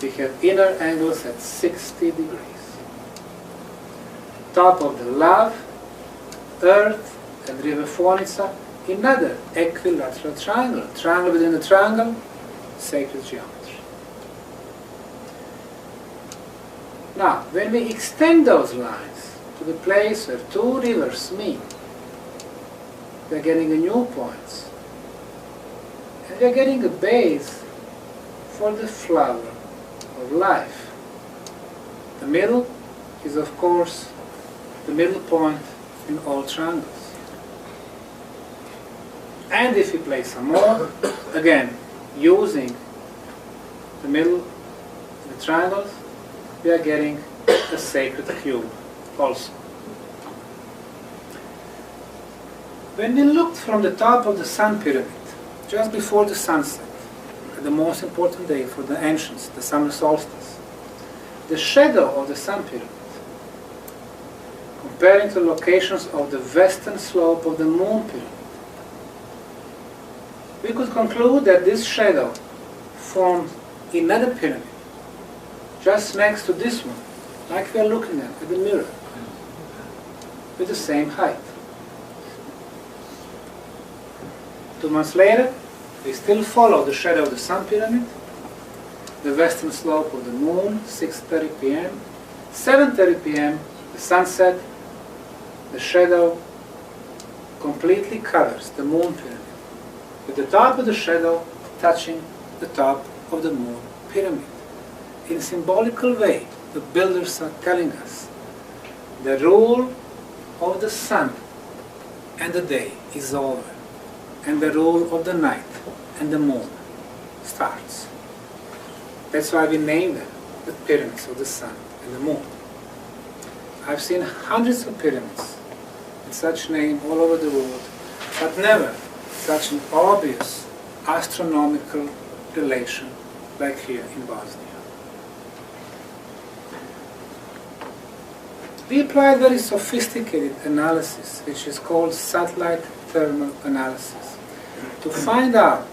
We have inner angles at 60 degrees. Top of the Love, Earth, and River Fornica, another equilateral triangle. Triangle within a triangle, sacred geometry. Now, when we extend those lines to the place where 2 rivers meet, we are getting a new point. And we are getting a base for the flower of life. The middle is, of course, the middle point in all triangles. And if we play some more, again, using the middle, the triangles, we are getting a sacred cube also. When we looked from the top of the Sun Pyramid, just before the sunset, at the most important day for the ancients, the summer solstice, the shadow of the Sun Pyramid, comparing to locations of the western slope of the Moon Pyramid, we could conclude that this shadow formed another pyramid just next to this one, like we are looking at the mirror, with the same height. 2 months later, we still follow the shadow of the Sun Pyramid, the western slope of the Moon, 6:30 p.m., 7:30 p.m., the sunset, the shadow completely covers the moon pyramid, with the top of the shadow touching the top of the moon pyramid. In a symbolical way, the builders are telling us the rule of the sun and the day is over, and the rule of the night and the moon starts. That's why we name them the pyramids of the sun and the moon. I've seen hundreds of pyramids with such name all over the world, but never such an obvious astronomical relation like here in Bosnia. We applied very sophisticated analysis, which is called satellite thermal analysis, to find out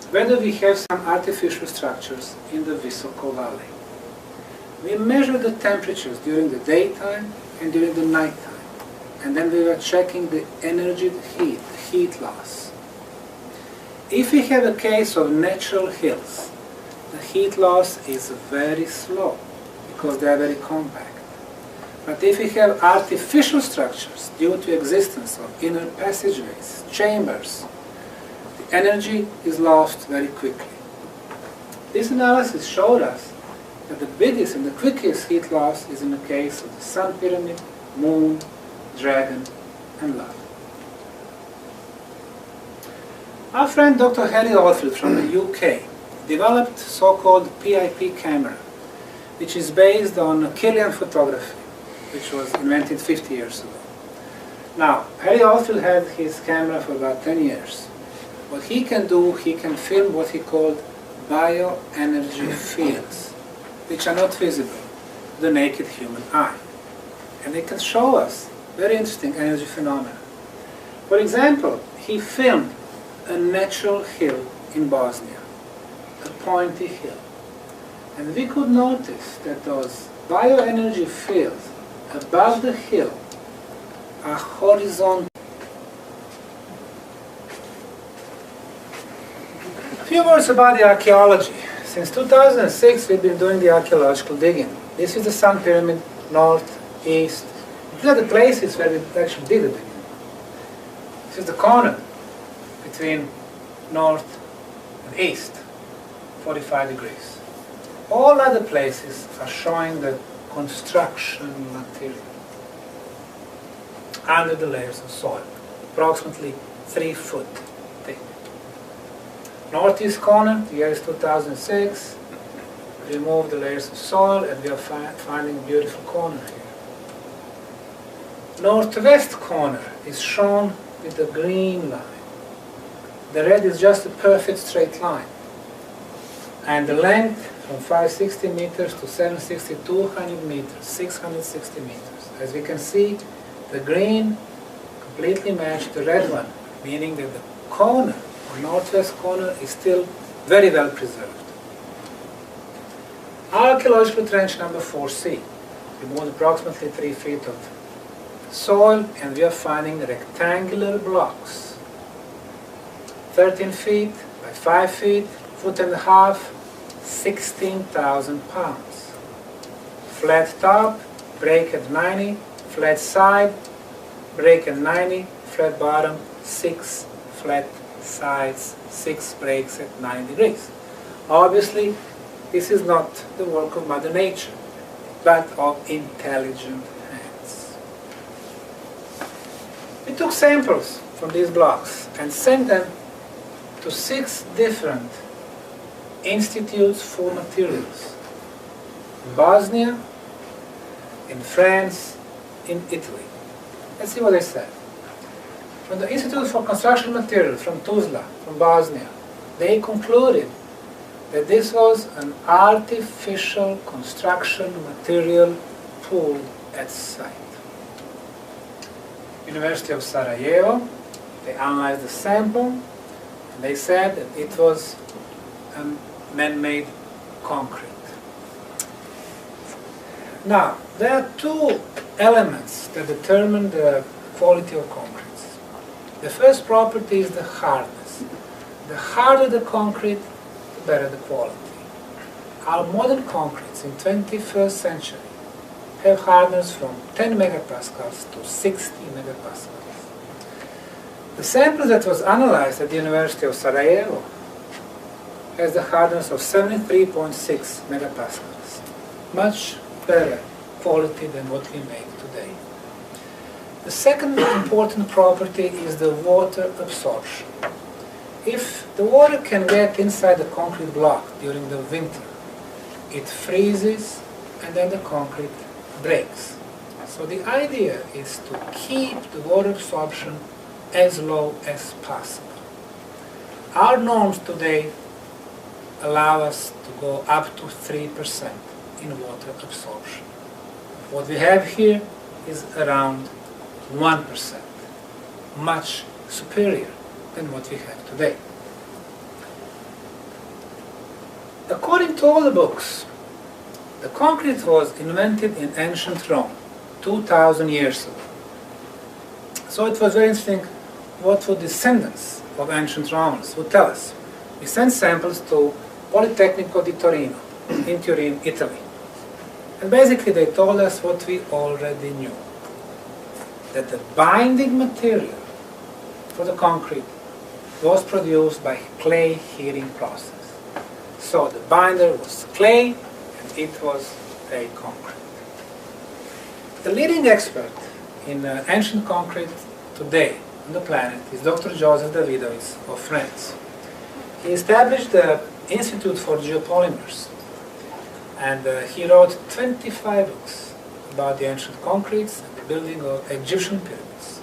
whether we have some artificial structures in the Visoko Valley. We measured the temperatures during the daytime and during the nighttime, and then we were checking the energy, the heat loss. If we have a case of natural hills, the heat loss is very slow because they are very compact. But if we have artificial structures due to existence of inner passageways, chambers, the energy is lost very quickly. This analysis showed us that the biggest and the quickest heat loss is in the case of the Sun Pyramid, Moon, Dragon, and Love. Our friend Dr. Harry Oldfield from the UK developed so-called PIP camera, which is based on Kirlian photography, which was invented 50 years ago. Now, Harry Oldfield had his camera for about 10 years. What he can do, he can film what he called bioenergy fields, which are not visible to the naked human eye. And they can show us very interesting energy phenomena. For example, he filmed a natural hill in Bosnia, a pointy hill. And we could notice that those bioenergy fields above the hill are horizontal. A few words about the archaeology. Since 2006 we've been doing the archaeological digging. This is the Sun Pyramid, north, east. These are the places where we actually did the digging. This is the corner between north and east, 45 degrees. All other places are showing the construction material under the layers of soil, approximately 3 foot thick. Northeast corner, the year is 2006. We removed the layers of soil and we are finding a beautiful corner here. Northwest corner is shown with the green line. The red is just a perfect straight line. And the length from 560 meters to 760, 200 meters, 660 meters. As we can see, the green completely matched the red one, meaning that the corner, or northwest corner, is still very well preserved. Archaeological trench number 4C. We moved approximately 3 feet of soil and we are finding rectangular blocks. 13 feet by 5 feet, foot and a half, 16,000 pounds. Flat top, break at 90, flat side, break at 90, flat bottom, 6 flat sides, 6 breaks at 90 degrees. Obviously, this is not the work of Mother Nature, but of intelligent hands. We took samples from these blocks and sent them to 6 different institutes for materials. In Bosnia, in France, in Italy. Let's see what they said. From the Institute for Construction Materials from Tuzla, from Bosnia, they concluded that this was an artificial construction material pulled at site. University of Sarajevo, they analyzed the sample and they said that it was man-made concrete. Now, there are 2 elements that determine the quality of concretes. The first property is the hardness. The harder the concrete, the better the quality. Our modern concretes in 21st century have hardness from 10 megapascals to 60 megapascals. The sample that was analyzed at the University of Sarajevo has the hardness of 73.6 megapascals, much better quality than what we make today. The second important property is the water absorption. If the water can get inside the concrete block during the winter, it freezes and then the concrete breaks. So the idea is to keep the water absorption as low as possible. Our norms today allow us to go up to 3% in water absorption. What we have here is around 1%, much superior than what we have today. According to all the books, the concrete was invented in ancient Rome 2,000 years ago. So it was very interesting what the descendants of ancient Romans would tell us. We sent samples to Politecnico di Torino in Turin, Italy. And basically they told us what we already knew, that the binding material for the concrete was produced by clay heating process. So the binder was clay and it was a concrete. The leading expert in ancient concrete today on the planet is Dr. Joseph Davidovich of France. He established the Institute for Geopolymers and he wrote 25 books about the ancient concretes and the building of Egyptian pyramids.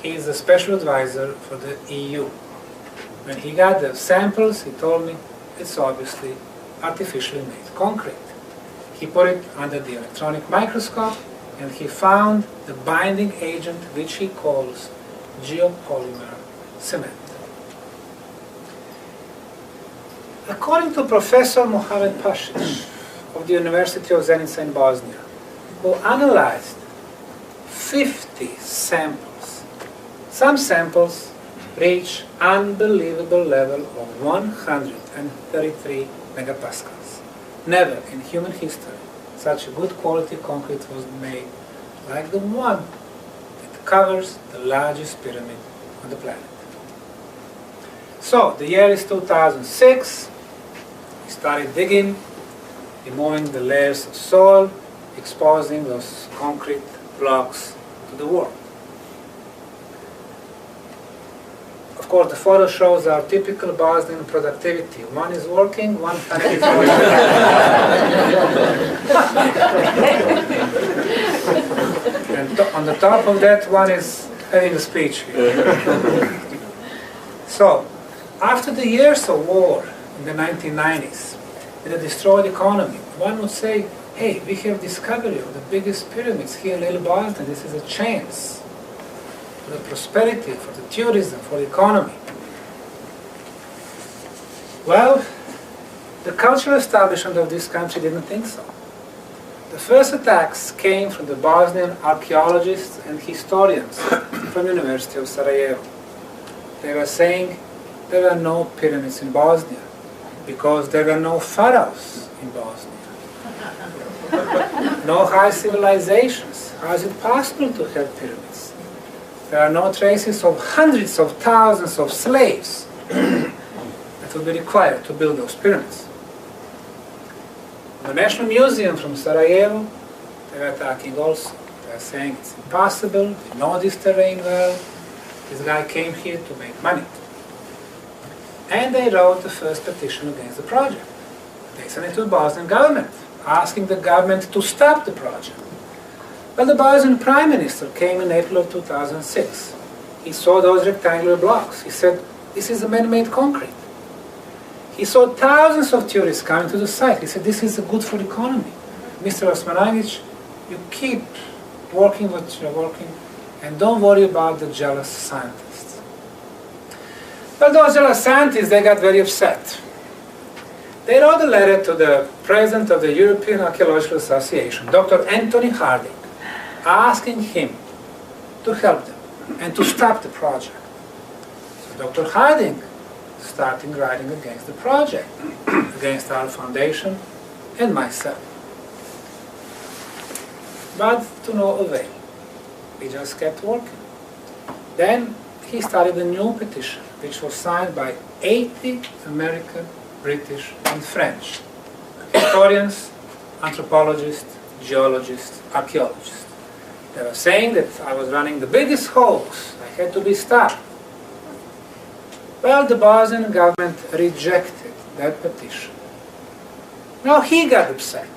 He is a special advisor for the EU. When he got the samples, he told me it's obviously artificially made concrete. He put it under the electronic microscope and he found the binding agent which he calls geopolymer cement. According to Professor Mohamed Pashic of the University of Zenica in Bosnia, who analyzed 50 samples, some samples reach unbelievable level of 133 megapascals. Never in human history such a good quality concrete was made like the one that covers the largest pyramid on the planet. So the year is 2006. We started digging, removing the layers of soil, exposing those concrete blocks to the world. Of course, the photo shows our typical Bosnian productivity. One is working, one is and on the top of that, one is having a speech here. So, after the years of war in the 1990s, with a destroyed economy, one would say, hey, we have discovery of the biggest pyramids here in Little Boston. This is a chance for the prosperity, for the tourism, for the economy. Well, the cultural establishment of this country didn't think so. The first attacks came from the Bosnian archaeologists and historians from the University of Sarajevo. They were saying there are no pyramids in Bosnia because there are no pharaohs in Bosnia. No high civilizations. How is it possible to have pyramids? There are no traces of hundreds of thousands of slaves that would be required to build those pyramids. The National Museum from Sarajevo, they were attacking also. They are saying it's impossible, we know this terrain well, this guy came here to make money. And they wrote the first petition against the project. They sent it to the Bosnian government, asking the government to stop the project. Well, the Bosnian Prime Minister came in April of 2006. He saw those rectangular blocks. He said, this is a man-made concrete. He saw thousands of tourists coming to the site. He said, this is good for the economy. Mr. Osmanagić, you keep working what you're working and don't worry about the jealous scientists. Well, those jealous scientists, they got very upset. They wrote a letter to the president of the European Archaeological Association, Dr. Anthony Harding, asking him to help them and to stop the project. So Dr. Harding started writing against the project, against our foundation and myself. but to no avail. We just kept working. Then he started a new petition, which was signed by 80 American, British, and French historians, anthropologists, geologists, archaeologists. They were saying that I was running the biggest hoax. I had to be stopped. Well, the Bosnian government rejected that petition. Now he got upset.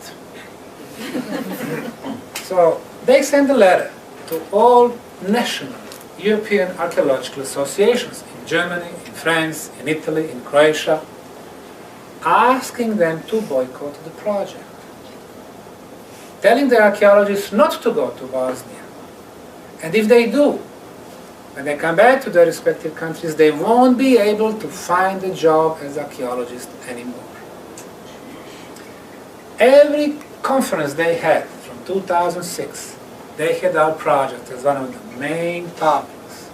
So they sent a letter to all national European archaeological associations in Germany, in France, in Italy, in Croatia, asking them to boycott the project, telling the archaeologists not to go to Bosnia. And if they do, when they come back to their respective countries, they won't be able to find a job as archaeologists anymore. Every conference they had from 2006, they had our project as one of the main topics.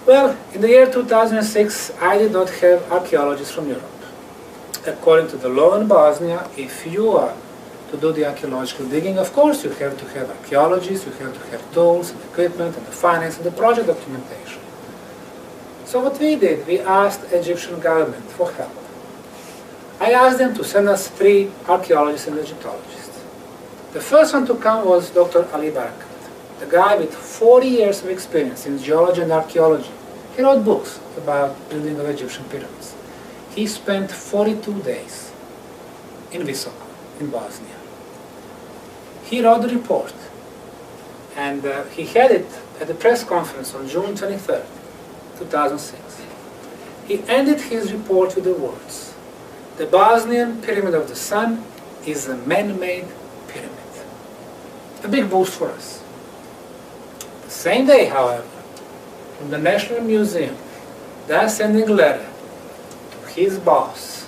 Well, in the year 2006, I did not have archaeologists from Europe. According to the law in Bosnia, if you are to do the archaeological digging, of course you have to have archaeologists, you have to have tools and equipment and the finance and the project documentation. So what we did, we asked Egyptian government for help. I asked them to send us 3 archaeologists and Egyptologists. The first one to come was Dr. Ali Barakat, the guy with 40 years of experience in geology and archaeology. He wrote books about building of Egyptian pyramids. He spent 42 days in Visoko, in Bosnia. He wrote the report, and he had it at the press conference on June 23rd, 2006. He ended his report with the words, "The Bosnian Pyramid of the Sun is a man-made pyramid." A big boost for us. The same day, however, from the National Museum, they are sending a letter to his boss,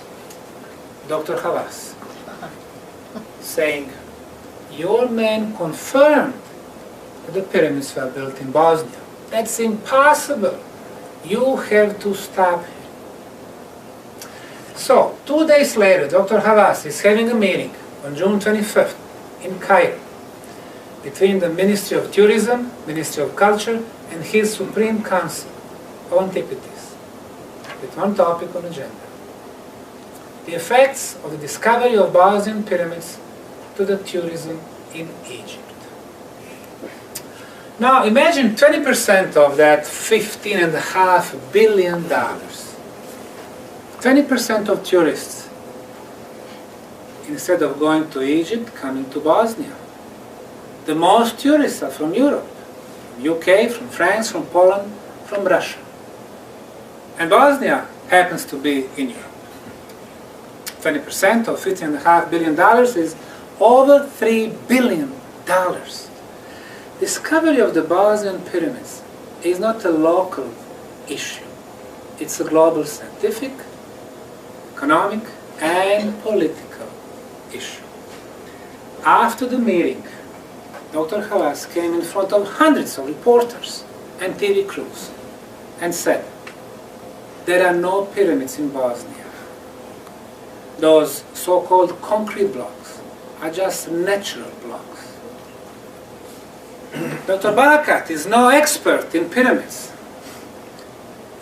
Dr. Havas, saying, "Your man confirmed that the pyramids were built in Bosnia. That's impossible. You have to stop him." So, 2 days later, Dr. Havas is having a meeting on June 25th in Cairo between the Ministry of Tourism, Ministry of Culture, and his Supreme Council of Antiquities, with one topic on the agenda: the effects of the discovery of Bosnian pyramids to the tourism in Egypt. Now imagine 20% of that $15.5 billion. 20% of tourists, instead of going to Egypt, coming to Bosnia. The most tourists are from Europe, from UK, from France, from Poland, from Russia. And Bosnia happens to be in Europe. 20% of $15.5 billion is over $3 billion. Discovery of the Bosnian pyramids is not a local issue. It's a global scientific, economic, and political issue. After the meeting, Dr. Havas came in front of hundreds of reporters and TV crews and said, "There are no pyramids in Bosnia. Those so-called concrete blocks are just natural blocks. Dr. Barakat is no expert in pyramids.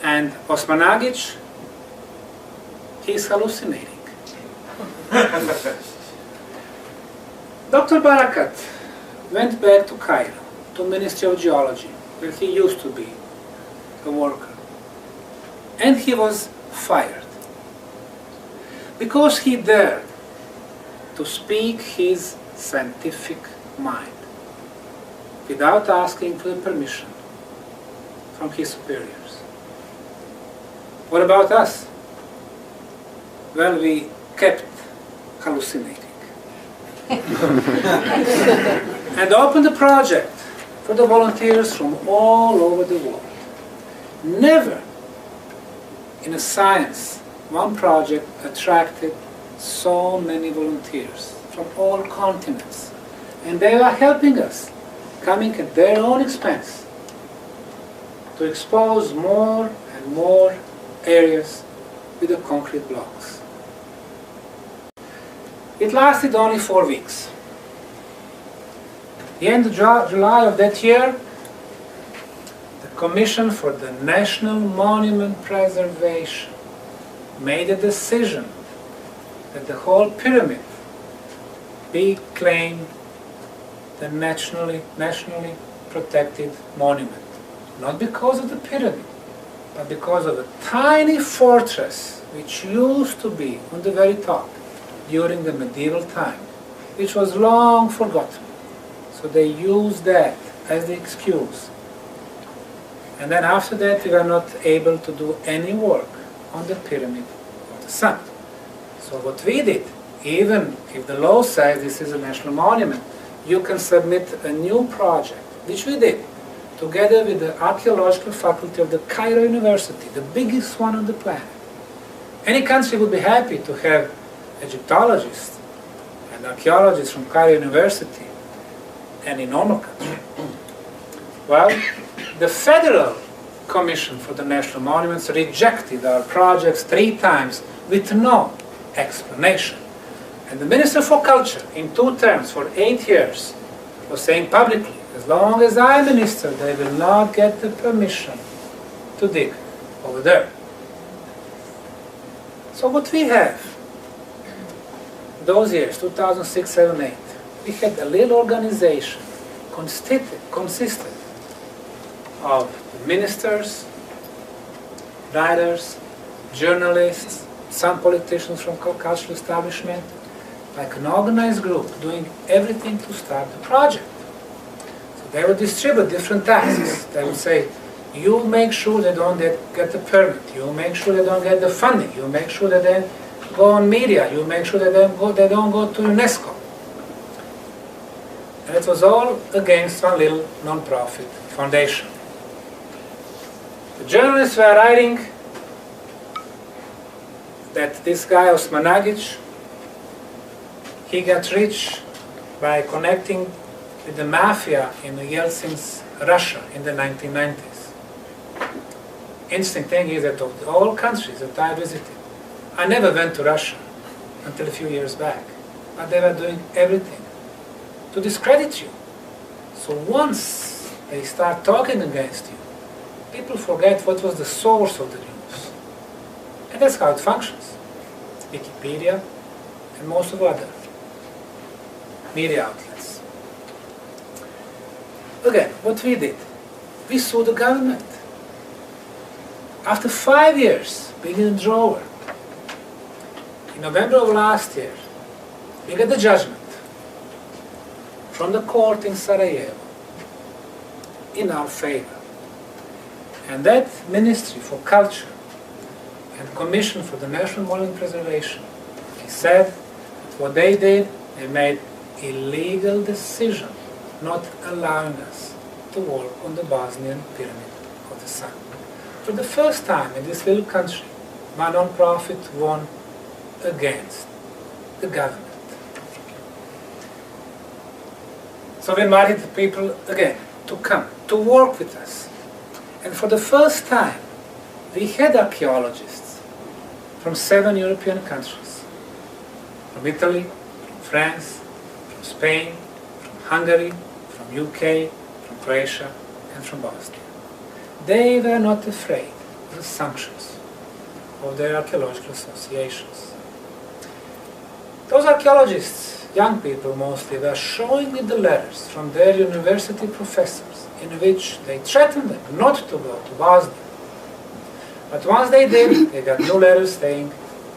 And Osmanagić, he's hallucinating." Dr. Barakat went back to Cairo, to Ministry of Geology, where he used to be a worker. And he was fired because he dared to speak his scientific mind without asking for the permission from his superiors. What about us? Well, we kept hallucinating and opened the project for the volunteers from all over the world. Never in a science one project attracted so many volunteers from all continents, and they were helping us, coming at their own expense, to expose more and more areas with the concrete blocks. It lasted only 4 weeks. The end of July of that year, the Commission for the National Monument Preservation made a decision that the whole pyramid be claimed the nationally protected monument. Not because of the pyramid, but because of a tiny fortress which used to be on the very top during the medieval time, which was long forgotten. So they used that as the excuse. And then after that we were not able to do any work on the pyramid of the sun. So what we did, even if the law says this is a national monument, you can submit a new project, which we did, together with the archaeological faculty of the Cairo University, the biggest one on the planet. Any country would be happy to have Egyptologists and archaeologists from Cairo University, any normal country. Well, the Federal Commission for the National Monuments rejected our projects 3 times with no explanation. And the Minister for Culture, in 2 terms for 8 years, was saying publicly, as long as I'm minister, they will not get the permission to dig over there. So what we have, those years, 2006, 7, 8, we had a little organization consisted of ministers, writers, journalists, some politicians from cultural establishment, like an organized group doing everything to start the project. So they would distribute different tasks. They would say, you make sure they don't get the permit, you make sure they don't get the funding, you make sure that they go on media, you make sure that they don't go to UNESCO. And it was all against one little non-profit foundation. The journalists were writing that this guy Osmanagić, he got rich by connecting with the mafia in Yeltsin's Russia in the 1990s. Interesting thing is that of all countries that I visited, I never went to Russia until a few years back, but they were doing everything to discredit you. So once they start talking against you, people forget what was the source of the news. And that's how it functions. Wikipedia and most of other media outlets. Again, what we did, we sued the government. After 5 years being in the drawer, in November of last year, we got the judgment from the court in Sarajevo in our favor. And that Ministry for Culture and Commission for the National Monument Preservation, he said that what they did, they made illegal decision not allowing us to work on the Bosnian Pyramid of the Sun. For the first time in this little country, my non-profit won against the government. So we invited the people again to come, to work with us. And for the first time, we had archaeologists from 7 European countries, from Italy, from France, from Spain, from Hungary, from UK, from Croatia, and from Bosnia. They were not afraid of the sanctions of their archaeological associations. Those archaeologists, young people mostly, were showing me the letters from their university professors in which they threatened them not to go to Bosnia. But once they did, they got new letters saying,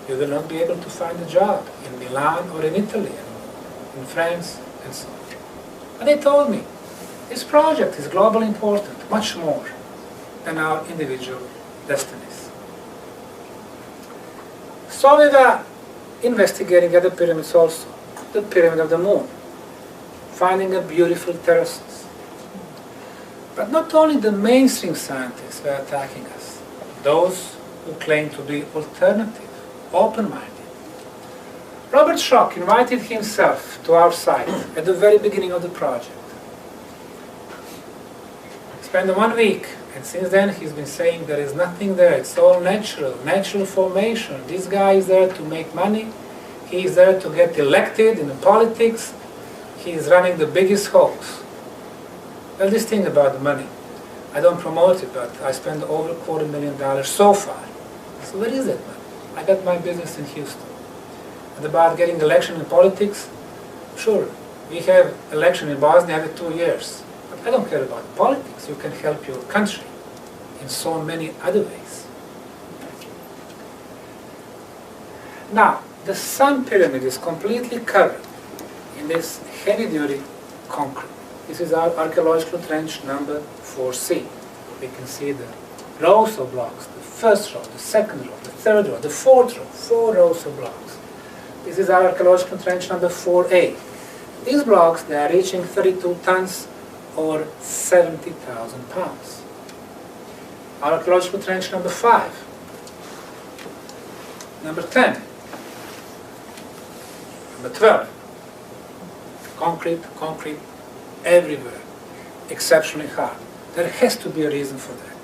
you will not be able to find a job in Milan or in Italy, in France, and so on. And they told me, this project is globally important, much more than our individual destinies. So we were investigating other pyramids also, the Pyramid of the Moon, finding a beautiful terraces. But not only the mainstream scientists were attacking us, those who claim to be alternative, open-minded. Robert Schoch invited himself to our site at the very beginning of the project. Spent 1 week, and since then he's been saying there is nothing there, it's all natural formation. This guy is there to make money, he is there to get elected in the politics, he is running the biggest hoax Well, this thing about the money, I don't promote it, but I spent over $250,000 so far. So where is that money? I got my business in Houston. And about getting election in politics, sure, we have election in Bosnia every 2 years. But I don't care about politics. You can help your country in so many other ways. Now, the Sun Pyramid is completely covered in this heavy-duty concrete. This is our archaeological trench number 4C. We can see the rows of blocks, the first row, the second row, the third row, the fourth row, 4 rows of blocks. This is our archaeological trench number 4A. These blocks, they are reaching 32 tons or 70,000 pounds. Our archaeological trench number 5. Number 10. Number 12. Concrete everywhere, exceptionally hard. There has to be a reason for that,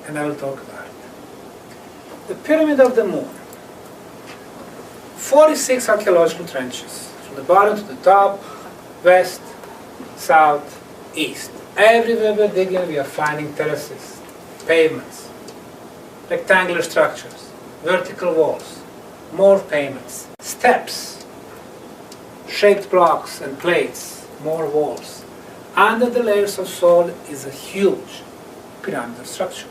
and I will talk about it. The Pyramid of the Moon. 46 archaeological trenches, from the bottom to the top, west, south, east. Everywhere we're digging, we are finding terraces, pavements, rectangular structures, vertical walls, more pavements, steps, shaped blocks and plates, more walls. Under the layers of soil is a huge pyramidal structure,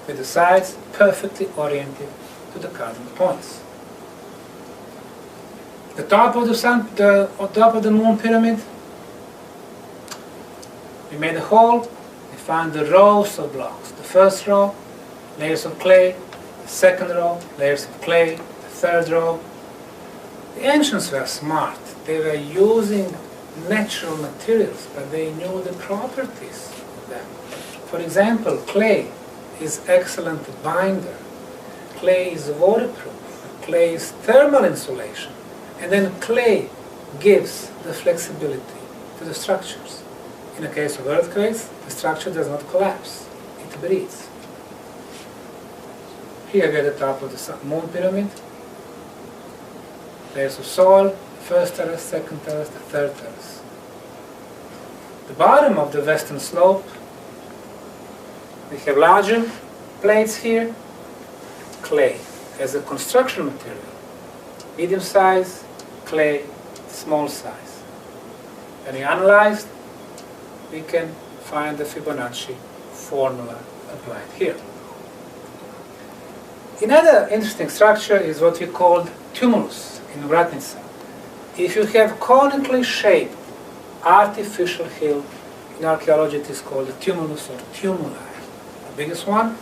with the sides perfectly oriented to the cardinal points. The top of the Moon Pyramid, we made a hole, we found the rows of blocks. The first row, layers of clay, the second row, layers of clay, the third row. The ancients were smart. They were using natural materials, but they knew the properties of them. For example, clay is excellent binder. Clay is waterproof. Clay is thermal insulation. And then clay gives the flexibility to the structures. In the case of earthquakes, the structure does not collapse. It breathes. Here we are at the top of the Moon Pyramid. Layers of soil, first terrace, second terrace, the third terrace. The bottom of the western slope, we have larger plates here, clay as a construction material, medium size, clay, small size. When we analyzed, we can find the Fibonacci formula applied here. Another interesting structure is what we called tumulus in Vratnica. If you have conically shaped artificial hill, in archaeology it is called a tumulus or tumuli. The biggest one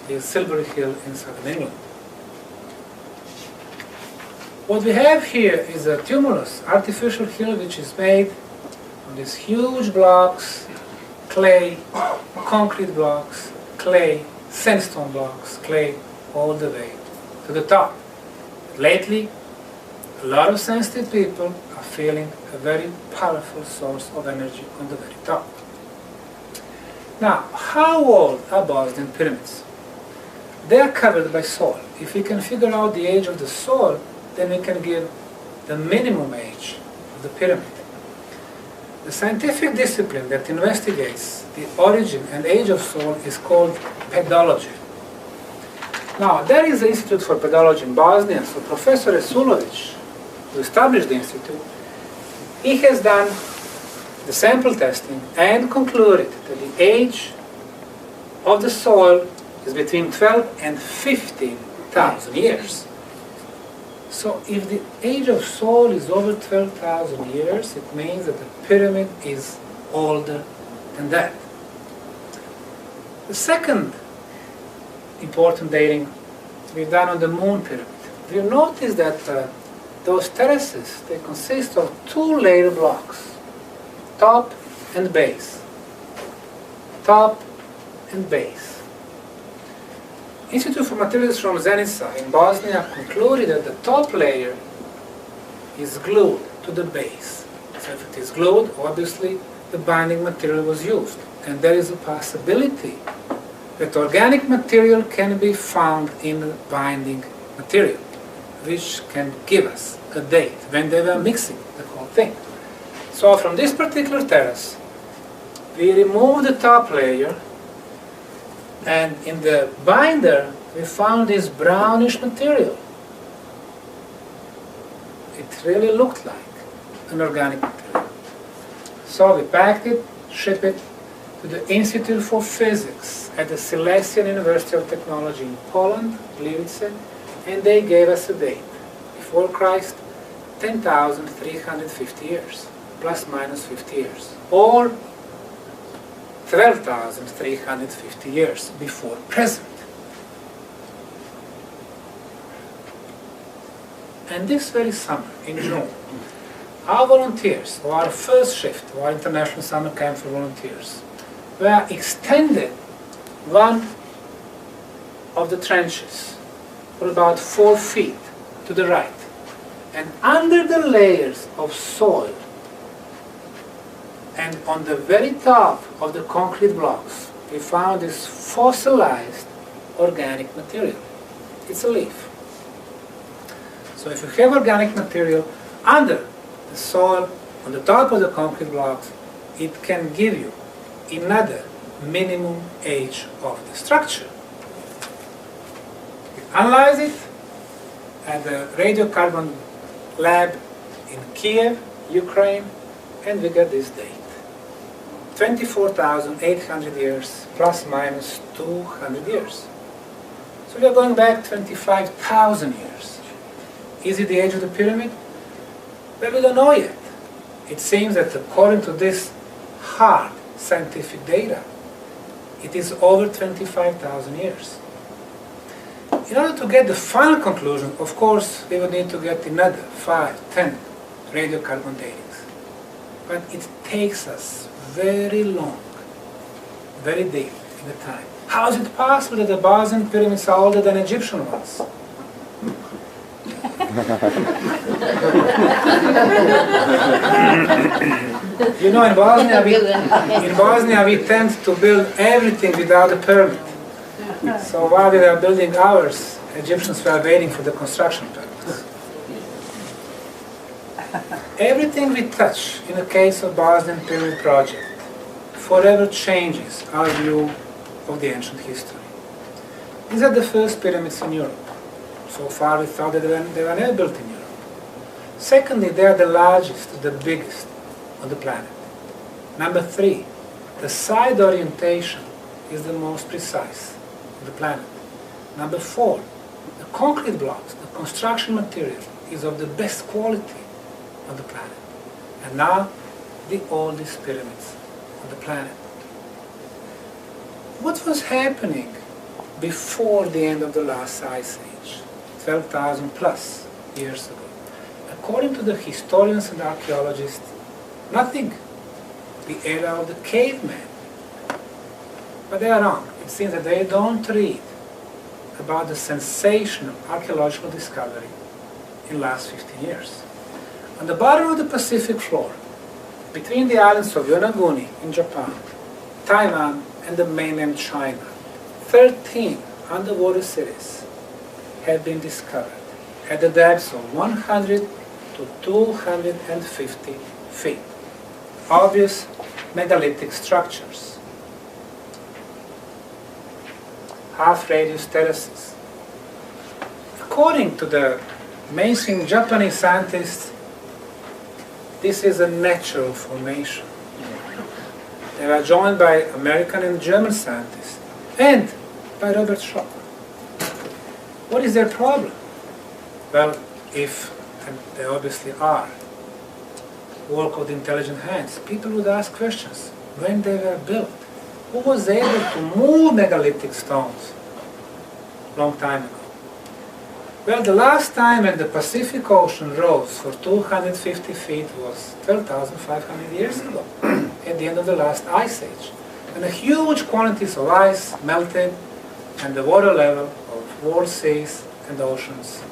is Silbury Hill in southern England. What we have here is a tumulus, artificial hill, which is made from these huge blocks, clay, concrete blocks, clay, sandstone blocks, clay, all the way to the top. Lately, a lot of sensitive people are feeling a very powerful source of energy on the very top. Now, how old are Bosnian pyramids? They are covered by soil. If we can figure out the age of the soil, then we can give the minimum age of the pyramid. The scientific discipline that investigates the origin and age of soil is called pedology. Now, there is the Institute for Pedology in Bosnia, so Professor Resulović, who established the institute, he has done the sample testing and concluded that the age of the soil is between 12 and 15,000 years. So if the age of soil is over 12,000 years, it means that the pyramid is older than that. The second important dating we've done on the Moon Pyramid. We've noticed that those terraces, they consist of 2-layer blocks, top and base. Top and base. Institute for Materials from Zenica in Bosnia concluded that the top layer is glued to the base. So if it is glued, obviously the binding material was used. And there is a possibility that organic material can be found in the binding material, which can give us a date when they were mixing the whole thing. So from this particular terrace, we removed the top layer, and in the binder we found this brownish material. It really looked like an organic material. So we packed it, shipped it to the Institute for Physics at the Silesian University of Technology in Poland, Gliwice, and they gave us a date. Before Christ, 10,350 years, plus minus 50 years, or 12,350 years before present. And this very summer, in June, our volunteers, or our first shift, or our International Summer Camp for Volunteers, were extended one of the trenches for about 4 feet to the right. And under the layers of soil, and on the very top of the concrete blocks, we found this fossilized organic material. It's a leaf. So if you have organic material under the soil, on the top of the concrete blocks, it can give you another minimum age of the structure. We analyze it at the radiocarbon lab in Kiev, Ukraine, and we get this date. 24,800 years, plus minus 200 years. So we are going back 25,000 years. Is it the age of the pyramid? Well, we don't know yet. It seems that according to this hard scientific data, it is over 25,000 years. In order to get the final conclusion, of course, we would need to get another 5, 10 radiocarbon datings. But it takes us very long, very deep in the time. How is it possible that the Bosnian pyramids are older than Egyptian ones? You know, in Bosnia we tend to build everything without a permit. So while we were building ours, Egyptians were waiting for the construction permits. Everything we touch in the case of Bosnian Pyramid project forever changes our view of the ancient history. These are the first pyramids in Europe. So far we thought that they were never built in Europe. Secondly, they are the largest, the biggest on the planet. Number 3, the side orientation is the most precise on the planet. Number 4, the concrete blocks, the construction material is of the best quality on the planet. And now, the oldest pyramids on the planet. What was happening before the end of the last ice age, 12,000 plus years ago? According to the historians and archaeologists, nothing. The era of the caveman. But they are wrong. It seems that they don't read about the sensational archaeological discovery in the last 15 years. On the bottom of the Pacific floor, between the islands of Yonaguni in Japan, Taiwan, and the mainland China, 13 underwater cities have been discovered at the depths of 100 to 250 feet. Obvious megalithic structures. Half-radius terraces. According to the mainstream Japanese scientists, this is a natural formation. They were joined by American and German scientists, and by Robert Schoch. What is their problem? Well, if, and they obviously are, work of intelligent hands, people would ask questions. When they were built, who was able to move megalithic stones long time ago? Well, the last time when the Pacific Ocean rose for 250 feet was 12,500 years ago, at the end of the last ice age. And huge quantities of ice melted, and the water level of world seas and oceans